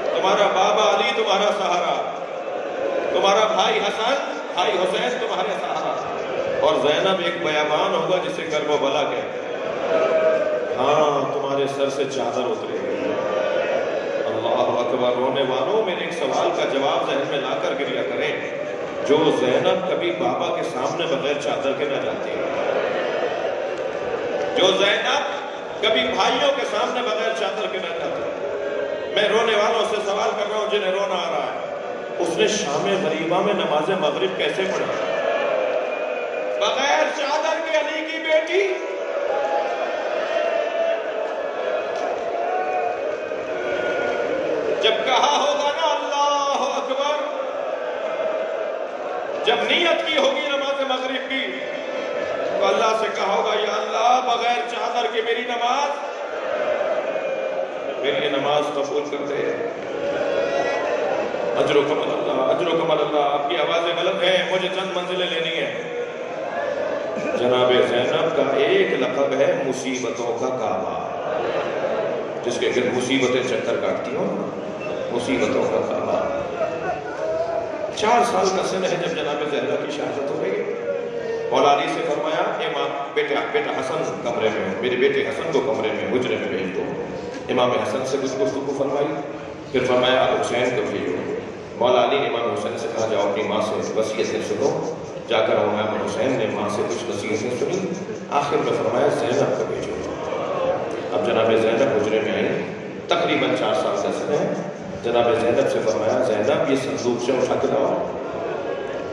Speaker 3: تمہارا بابا علی تمہارا سہارا، تمہارا بھائی حسن، بھائی حسین تمہارے سہارا، اور زینب ایک بیابان ہوگا جسے کربلا کہتے ہیں۔ ہاں تمہارے سر سے چادر اترے گی۔ اللہ اکبر۔ رونے والوں میرے ایک سوال کا جواب ذہن میں لا کر گریا کریں، جو زینب کبھی بابا کے سامنے بغیر چادر کے نہ جاتی، جو زینب کبھی بھائیوں کے سامنے بغیر چادر کے نہ جاتی۔ میں رونے والوں سے سوال کر رہا ہوں جنہیں رونا آ رہا ہے، اس نے شام غریبہ میں نماز مغرب کیسے پڑھا؟ بغیر چادر کے علی کی بیٹی۔ جب کہا ہوگا نا اللہ اکبر، جب نیت کی ہوگی نماز مغرب کی، تو اللہ سے کہا ہوگا یا اللہ بغیر چادر کے میری نماز، میری نماز قبول کر دے۔ اجرکم اللہ، اجرکم اللہ۔ آپ کی آوازیں غلط ہیں، مجھے چند منزلیں لینی ہیں۔ جناب زینب کا ایک لقب ہے مصیبتوں کا کعبہ، جس کے گرد مصیبتیں چکر کاٹتی ہوں، مصیبتوں کا کعبہ۔ 4 سال کا سن ہے جب جناب زینب کی شہادت ہو گئی۔ مولا علی سے فرمایا بیٹا حسن کمرے میں، میرے بیٹے حسن کو کمرے میں حجرے میں بھیج دو۔ امام حسن سے کچھ گفتگو فرمائی، پھر فرمایا حسین کو بھیجو۔ مولا علی نے امام حسین سے کہا جاؤ اپنی ماں سے وصیتیں سنو۔ جا کر امام حسین نے ماں سے کچھ وصیتیں سنی، آخر میں فرمایا زینب کو بھیجو۔ اب جناب زینب حجرے میں آئی، تقریباً 4 سال کا سن ہے۔ جناب زینب سے فرمایا زینب یہ صندوق سے اٹھا کے لاؤ۔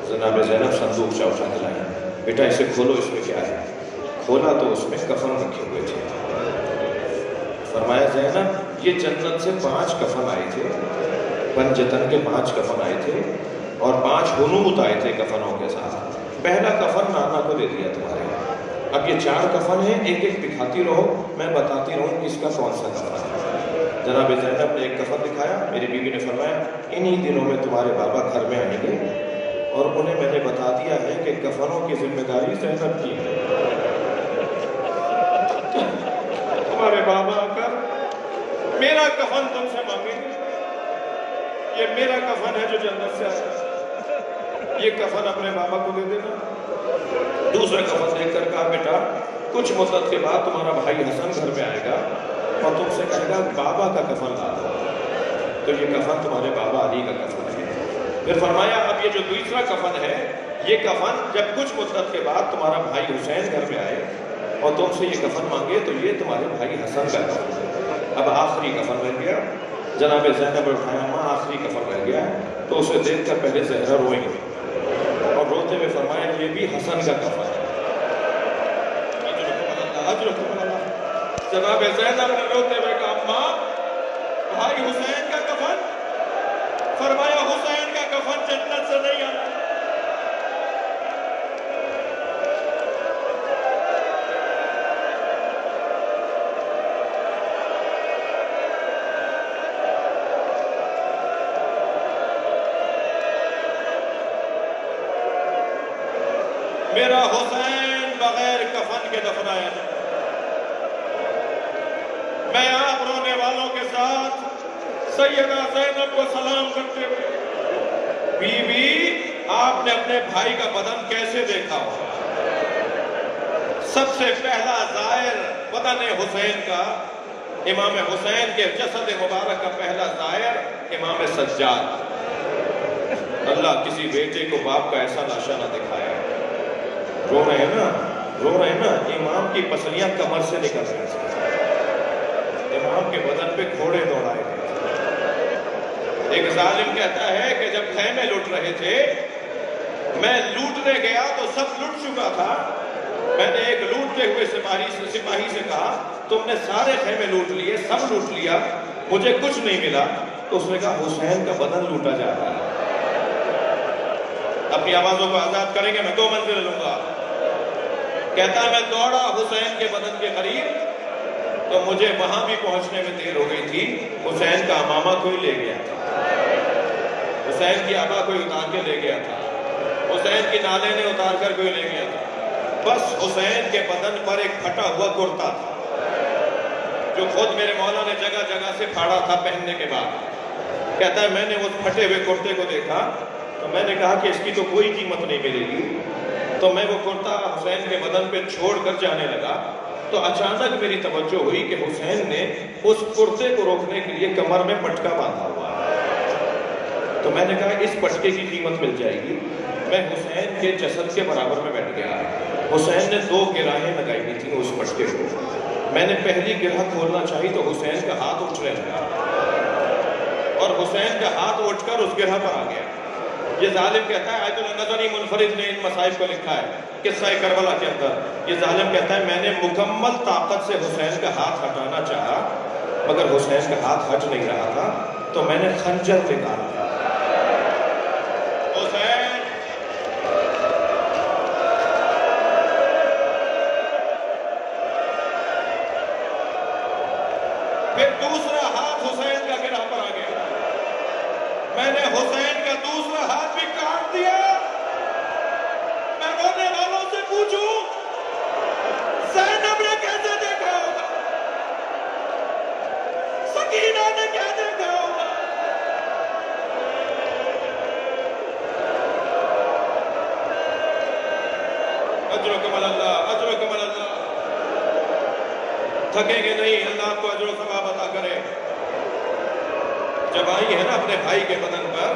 Speaker 3: جناب زینب صندوق سے اٹھا کے لائی، بیٹا اسے کھولو، اس میں کیا ہے؟ کھولا تو اس میں کفن رکھے ہوئے تھے۔ فرمایا زینب یہ جنت سے 5 کفن آئے تھے، پنجتن کے 5 کفن آئے تھے اور 5 حنوط آئے تھے کفنوں کے ساتھ۔ پہلا کفن نانا کو دے دیا تمہارے، اب یہ 4 کفن ہیں، ایک ایک دکھاتی رہو، میں بتاتی رہوں اس کا کون سا کفن ہے۔ جناب زینب نے ایک کفن دکھایا، میری بیوی نے فرمایا انہی دنوں میں تمہارے بابا گھر میں آئیں گے اور انہیں میں نے بتا دیا ہے کہ کفنوں کی ذمہ داری زینب کی ہے۔ تمہارے بابا آ کر میرا کفن تم سے مانگیں گے، یہ میرا کفن ہے جو جنت سے آیا، یہ کفن اپنے بابا کو دے دینا۔ دوسرا کفن دیکھ کر کہا بیٹا کچھ مدت کے بعد تمہارا بھائی حسن گھر میں آئے گا اور تم سے کہے گا بابا کا کفن لا دو، تو یہ کفن تمہارے بابا علی کا کفن ہے۔ پھر فرمایا اب یہ جو دوسرا کفن ہے، یہ کفن جب کچھ مدت کے بعد تمہارا بھائی حسین گھر میں آئے اور تم سے یہ کفن مانگے تو یہ تمہارے بھائی حسن کا کفن ہے۔ اب آخری کفن رہ گیا، جناب زینب نے اٹھایا ماں آخری کفن رہ گیا، تو اسے دیکھ کر پہلے زہرا روئیں گے اور روتے ہوئے فرمایا یہ بھی حسن کا کفن ہے۔ جناب زینب نے روتے ہوئے کہا ماں بھائی حسین کا کفن؟ فرمایا حسین کا کفن جنت سے نہیں آیا۔ میرا حسین بغیر کفن کے دفنایا جائے۔ میں آپ رونے والوں کے ساتھ سیدہ زینب کو سلام کرتے ہوئے، بی بی آپ نے اپنے بھائی کا بدن کیسے دیکھا ہو؟ سب سے پہلا زائر بدن حسین کا، امام حسین کے جسد مبارک کا پہلا زائر امام سجاد۔ اللہ کسی بیٹے کو باپ کا ایسا لاشا نہ دکھایا۔ رو رہے ہیں نا، رو رہے ہیں نا، امام کی پسلیاں کمر سے نکل رہی ہیں، امام کے بدن پہ گھوڑے دوڑائے گئے۔ ایک ظالم کہتا ہے کہ جب خیمے لوٹ رہے تھے میں لوٹنے گیا تو سب لٹ چکا تھا، میں نے ایک لوٹتے ہوئے سپاہی سے کہا تم نے سارے خیمے لوٹ لیے، سب لوٹ لیا، مجھے کچھ نہیں ملا، تو اس نے کہا حسین کا بدن لوٹا جا رہا ہے۔ اپنی آوازوں کو آزاد کریں گے، میں 2 منزل لوں گا۔ کہتا ہے میں دوڑا حسین کے بدن کے قریب تو مجھے وہاں بھی پہنچنے میں دیر ہو گئی تھی، حسین کا امامہ کوئی لے گیا تھا، حسین کی آبا کوئی اتار کے لے گیا تھا، حسین کی نانے نے اتار کر کوئی لے گیا تھا، بس حسین کے بدن پر ایک پھٹا ہوا کرتا تھا جو خود میرے مولا نے جگہ جگہ سے پھاڑا تھا پہننے کے بعد۔ کہتا ہے میں نے اس پھٹے ہوئے کرتے کو دیکھا تو میں نے کہا کہ اس کی تو کوئی قیمت نہیں ملے گی، تو میں وہ کرتا حسین کے بدن پہ چھوڑ کر جانے لگا تو اچانک میری توجہ ہوئی کہ حسین نے اس کرتے کو روکنے کے لیے کمر میں پٹکا باندھا ہوا ہے، تو میں نے کہا اس پٹکے کی قیمت مل جائے گی۔ میں حسین کے جسد کے برابر میں بیٹھ گیا. حسین نے 2 گرہیں لگائی ہوئی تھیں اس پٹکے کو. میں نے پہلی گرہ کھولنا چاہی تو حسین کا ہاتھ اٹھنے لگا اور حسین کا ہاتھ اٹھ کر اس گرہ پر آ گیا. یہ ظالم کہتا ہے آیت النظری منفرد نے ان مسائل کو لکھا ہے قصہ کربلا کے اندر. یہ ظالم کہتا ہے میں نے مکمل طاقت سے حسین کا ہاتھ ہٹانا چاہا مگر حسین کا ہاتھ ہٹ نہیں رہا تھا تو میں نے خنجر نکالا. حسین پھر دوسرا ہاتھ حسین کا گرہ پر آ گیا. میں نے حسین کا دوسرا ہاتھ بھی کاٹ دیا. میں رونے والوں سے پوچھوں زینب نے کیسے دیکھا ہوگا, سکینہ نے کیا دیکھا ہوگا. اجر و کمال اللہ, اجر و کمال اللہ. تھکیں گے نہیں, اللہ آپ کو اجر و ثواب عطا کرے. جب آئی ہے نا اپنے بھائی کے بدن پر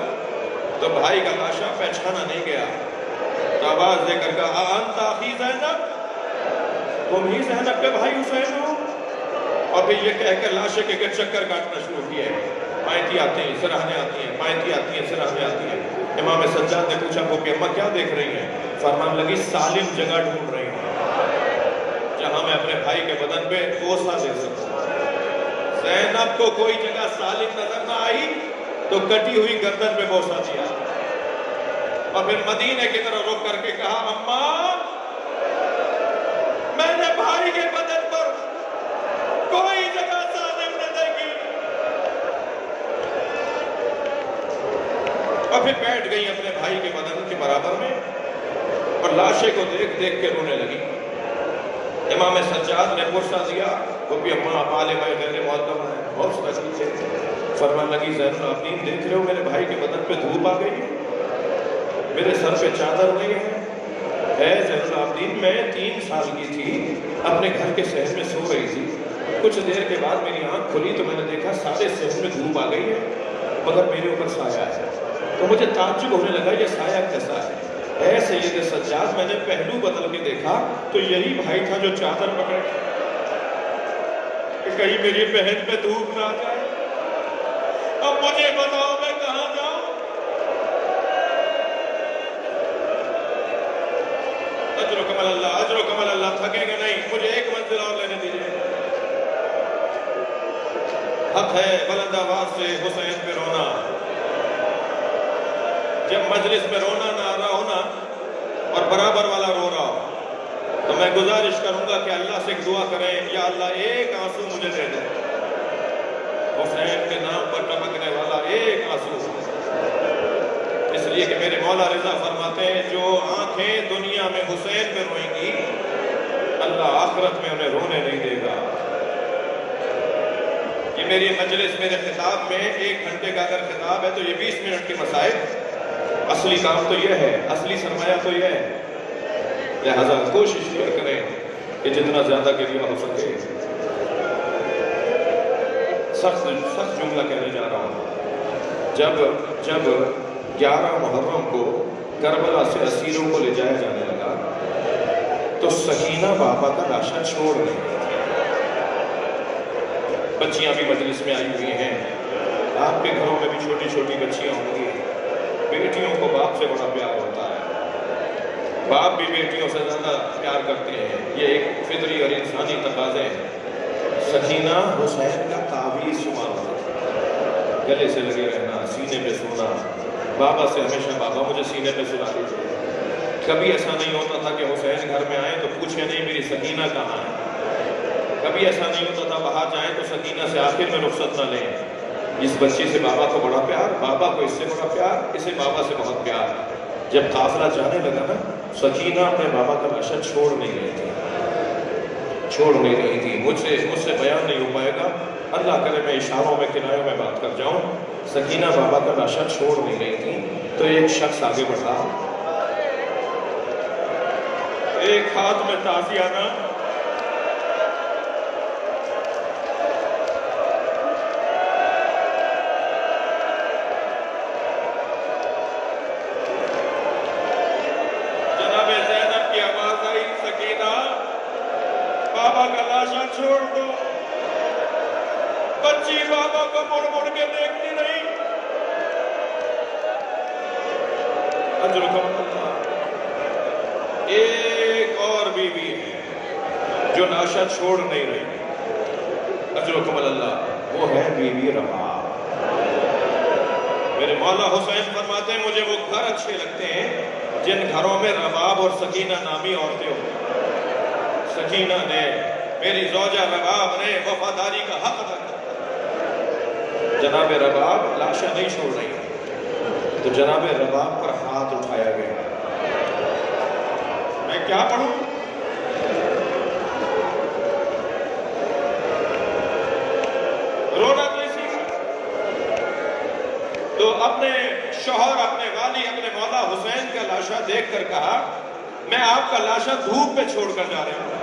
Speaker 3: تو بھائی کا لاشا پہچانا نہیں گیا تو آواز دے کر کہا انت اخی زینب, تم ہی زینب کے بھائی حسین ہو. اور پھر یہ کہہ کر لاشے کے گر چکر کاٹنا شروع کیا ہے. مائیں آتی ہیں, سرہنے آتی ہیں, مائیں آتی ہیں, سرہنے آتی ہیں. امام سجاد نے پوچھا وہ کہ اماں کیا دیکھ رہی ہیں؟ فرمان لگی سالم جگہ ڈھونڈ رہی ہیں جہاں میں اپنے بھائی کے بدن پہ بوسہ دے سکوں. زینب کو کوئی جگہ سالم نظر نہ آئی تو کٹی ہوئی گردن پہ بوسہ دیا اور پھر مدینے کی طرف رک کر کے کہا اماں میں نے بھائی کے بدن پر کوئی جگہ سالم نہ دیکھی. اور پھر بیٹھ گئی اپنے بھائی کے بدن کے برابر میں اور لاشے کو دیکھ دیکھ کے رونے لگی. امام سجاد نے پرسہ دیا وہ بھی اماں پالے بھائی غیر معدب ہیں, بہت سچی سے فرمان لگی زین العابدین دیکھ رہے ہو میرے بھائی کے بدن پہ دھوپ آ گئی, میرے سر پہ چادر نہیں ہے. زین العابدین میں 3 سال کی تھی, اپنے گھر کے صحن میں سو رہی تھی. کچھ دیر کے بعد میری آنکھ کھلی تو میں نے دیکھا سارے صحن میں دھوپ آ گئی ہے مگر میرے اوپر سایہ ہے. تو مجھے تعجب ہونے لگا یہ سایہ کیسا ہے. اے سید سجاد میں نے پہلو بدل کے دیکھا تو یہی بھائی تھا جو چادر پکڑے کہ کہیں میری بہن پہ دھوپ نہ آ جائے. اب مجھے بتاؤ میں کہاں جاؤں. اجر و کمال اللہ, اجر و کمال اللہ. تھکیں گے نہیں, مجھے ایک منزل اور لینے دیجیے. حق ہے بلند آواز سے حسین پہ رونا. جب مجلس میں رونا نہ آ رہا ہو نا اور برابر والا رو رہا ہو تو میں گزارش کروں گا کہ اللہ سے ایک دعا کریں, یا اللہ ایک آنسو مجھے دے دے. حسین کے نام پر ٹپکنے والا ایک آنسو. اس لیے کہ میرے مولا رضا فرماتے ہیں جو آنکھیں دنیا میں حسین پہ روئیں گی اللہ آخرت میں انہیں رونے نہیں دے گا. یہ میری مجلس میرے خطاب میں 1 گھنٹے کا اگر خطاب ہے تو یہ 20 منٹ کے مسائل. اصلی کام تو یہ ہے, اصلی سرمایہ تو یہ ہے. لہذا کوشش یہ کریں کہ جتنا زیادہ گریہ ہو سکے. سخت جملہ کہنے جا رہا ہوں. جب 11 محرم کو کربلا سے اسیروں کو لے جایا جانے لگا تو سکینہ بابا کا لاشا چھوڑ رہی تھی. بچیاں بھی مجلس میں آئی ہوئی ہیں, آپ کے گھروں میں بھی چھوٹی چھوٹی بچیاں ہوں گی. بیٹیوں کو باپ سے بڑا پیار ہوتا ہے, باپ بھی بیٹیوں سے زیادہ پیار کرتے ہیں. یہ ایک فطری اور انسانی تقاضے ہیں. سکینہ حسین کا تعویذ شمار ہوتا تھا, گلے سے لگے رہنا, سینے پہ سونا. بابا سے ہمیشہ بابا مجھے سینے پہ سلا دیجیے. کبھی ایسا نہیں ہوتا تھا کہ حسین گھر میں آئیں تو پوچھے نہیں میری سکینہ کہاں ہے. کبھی ایسا نہیں ہوتا تھا باہر جائیں تو سکینہ سے آخر میں رخصت نہ لیں. اس بچی سے بابا کو بڑا پیار, بابا کو اس سے بڑا پیار, اسے بابا سے بہت پیار. جب قافلہ جانے لگا نا سکینہ اپنے بابا کا لاشا چھوڑ نہیں رہی تھی. مجھ سے بیان نہیں ہو پائے گا, اللہ کرے میں اشاروں میں کنایوں میں بات کر جاؤں. سکینہ بابا کا لاشا چھوڑ نہیں رہی تھی تو ایک شخص آگے بڑھا, ایک ہاتھ میں تعزیانہ, بابا کا لاشا چھوڑ دو. بچی بابا کو مڑ مڑ کے دیکھتی نہیں. اجرکم اللہ. ایک اور بیوی ہے جو لاشا چھوڑ نہیں رہی. اجرکم اللہ. وہ ہے بیوی رباب. میرے مولا حسین فرماتے ہیں مجھے وہ گھر اچھے لگتے ہیں جن گھروں میں رباب اور سکینہ نامی عورتیں ہوں. سکینہ نے, میری زوجہ رباب نے وفاداری کا حق ادا کیا. جناب رباب لاشا نہیں چھوڑ رہی تو جناب رباب پر ہاتھ اٹھایا گیا. میں کیا پڑھوں؟ رونا تو اسی کا. تو اپنے شوہر, اپنے والی, اپنے مولا حسین کا لاشا دیکھ کر کہا میں آپ کا لاشا دھوپ میں چھوڑ کر جا رہا ہوں.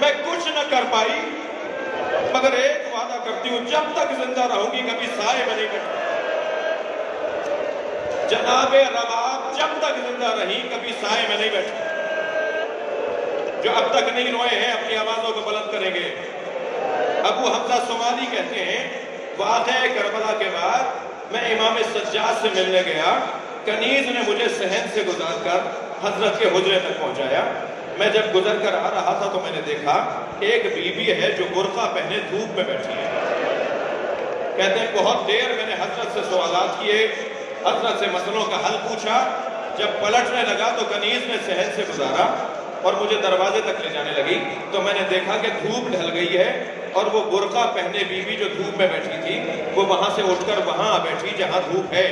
Speaker 3: میں کچھ نہ کر پائی مگر ایک وعدہ کرتی ہوں جب تک زندہ رہوں گی کبھی سائے میں نہیں بیٹھوں. جناب رباب جب تک زندہ رہی کبھی سائے میں نہیں بیٹھے. جو اب تک نہیں روئے ہیں اپنی آوازوں کو بلند کریں گے. ابو حمزہ صومالی کہتے ہیں واقعہ کربلا کے بعد میں امام سجاد سے ملنے گیا. کنیز نے مجھے صحن سے گزار کر حضرت کے حجرے تک پہنچایا. میں جب گزر کر آ رہا تھا تو میں نے دیکھا ایک بیوی ہے جو برقع پہنے دھوپ میں بیٹھی ہے. کہتے ہیں بہت دیر میں نے حضرت سے سوالات کیے, حضرت سے مسئلوں کا حل پوچھا. جب پلٹنے لگا تو کنیز نے صحن سے گزارا اور مجھے دروازے تک لے جانے لگی تو میں نے دیکھا کہ دھوپ ڈھل گئی ہے اور وہ برقع پہنے بیوی جو دھوپ میں بیٹھی تھی وہ وہاں سے اٹھ کر وہاں آ بیٹھی جہاں دھوپ ہے.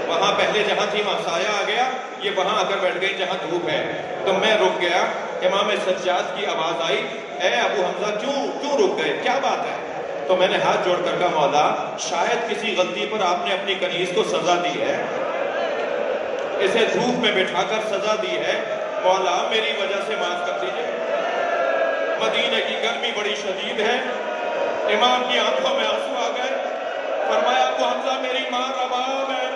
Speaker 3: وہاں پہلے جہاں تھی وہاں سایہ آ گیا, یہ وہاں آ کر بیٹھ گئی جہاں دھوپ ہے. تو میں رک گیا. امام سجاد کی آواز آئی اے ابو حمزہ کیوں رک گئے, کیا بات ہے؟ تو میں نے ہاتھ جوڑ کر کہا مولا شاید کسی غلطی پر آپ نے اپنی کنیز کو سزا دی ہے, اسے دھوپ میں بٹھا کر سزا دی ہے. مولا میری وجہ سے معاف کر دیجئے. مدینہ کی گرمی بڑی شدید ہے. امام کی آنکھوں میں آنسو آ گئے. فرمایا ابو حمزہ میری ماں رباب ہے,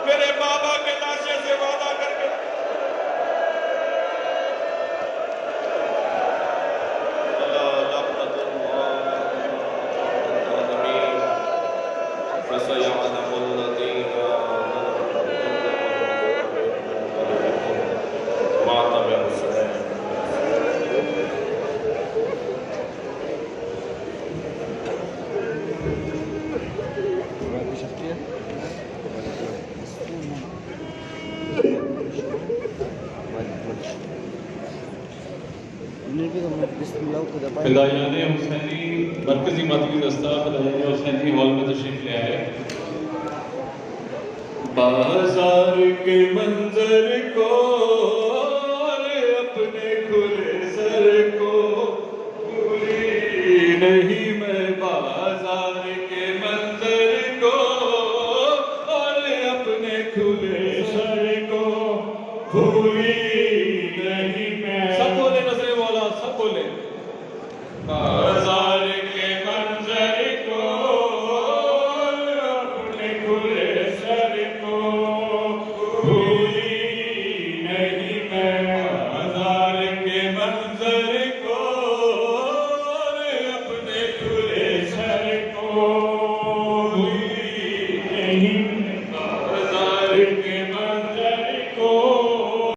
Speaker 3: میرے بابا کے لاشے سے وعدہ کر کے
Speaker 4: فدایان حسینی مرکزی مدنی دستہ فدایان حسینی ہال میں تشریف لے آئے. بازار کے منظر کو اور اپنے کھلے سر کو بھولی نہیں میں. بازار کے منظر کو اور اپنے کھلے سر کو بھولی نہیں میں. سب بولے نظر مولا, سب بولے.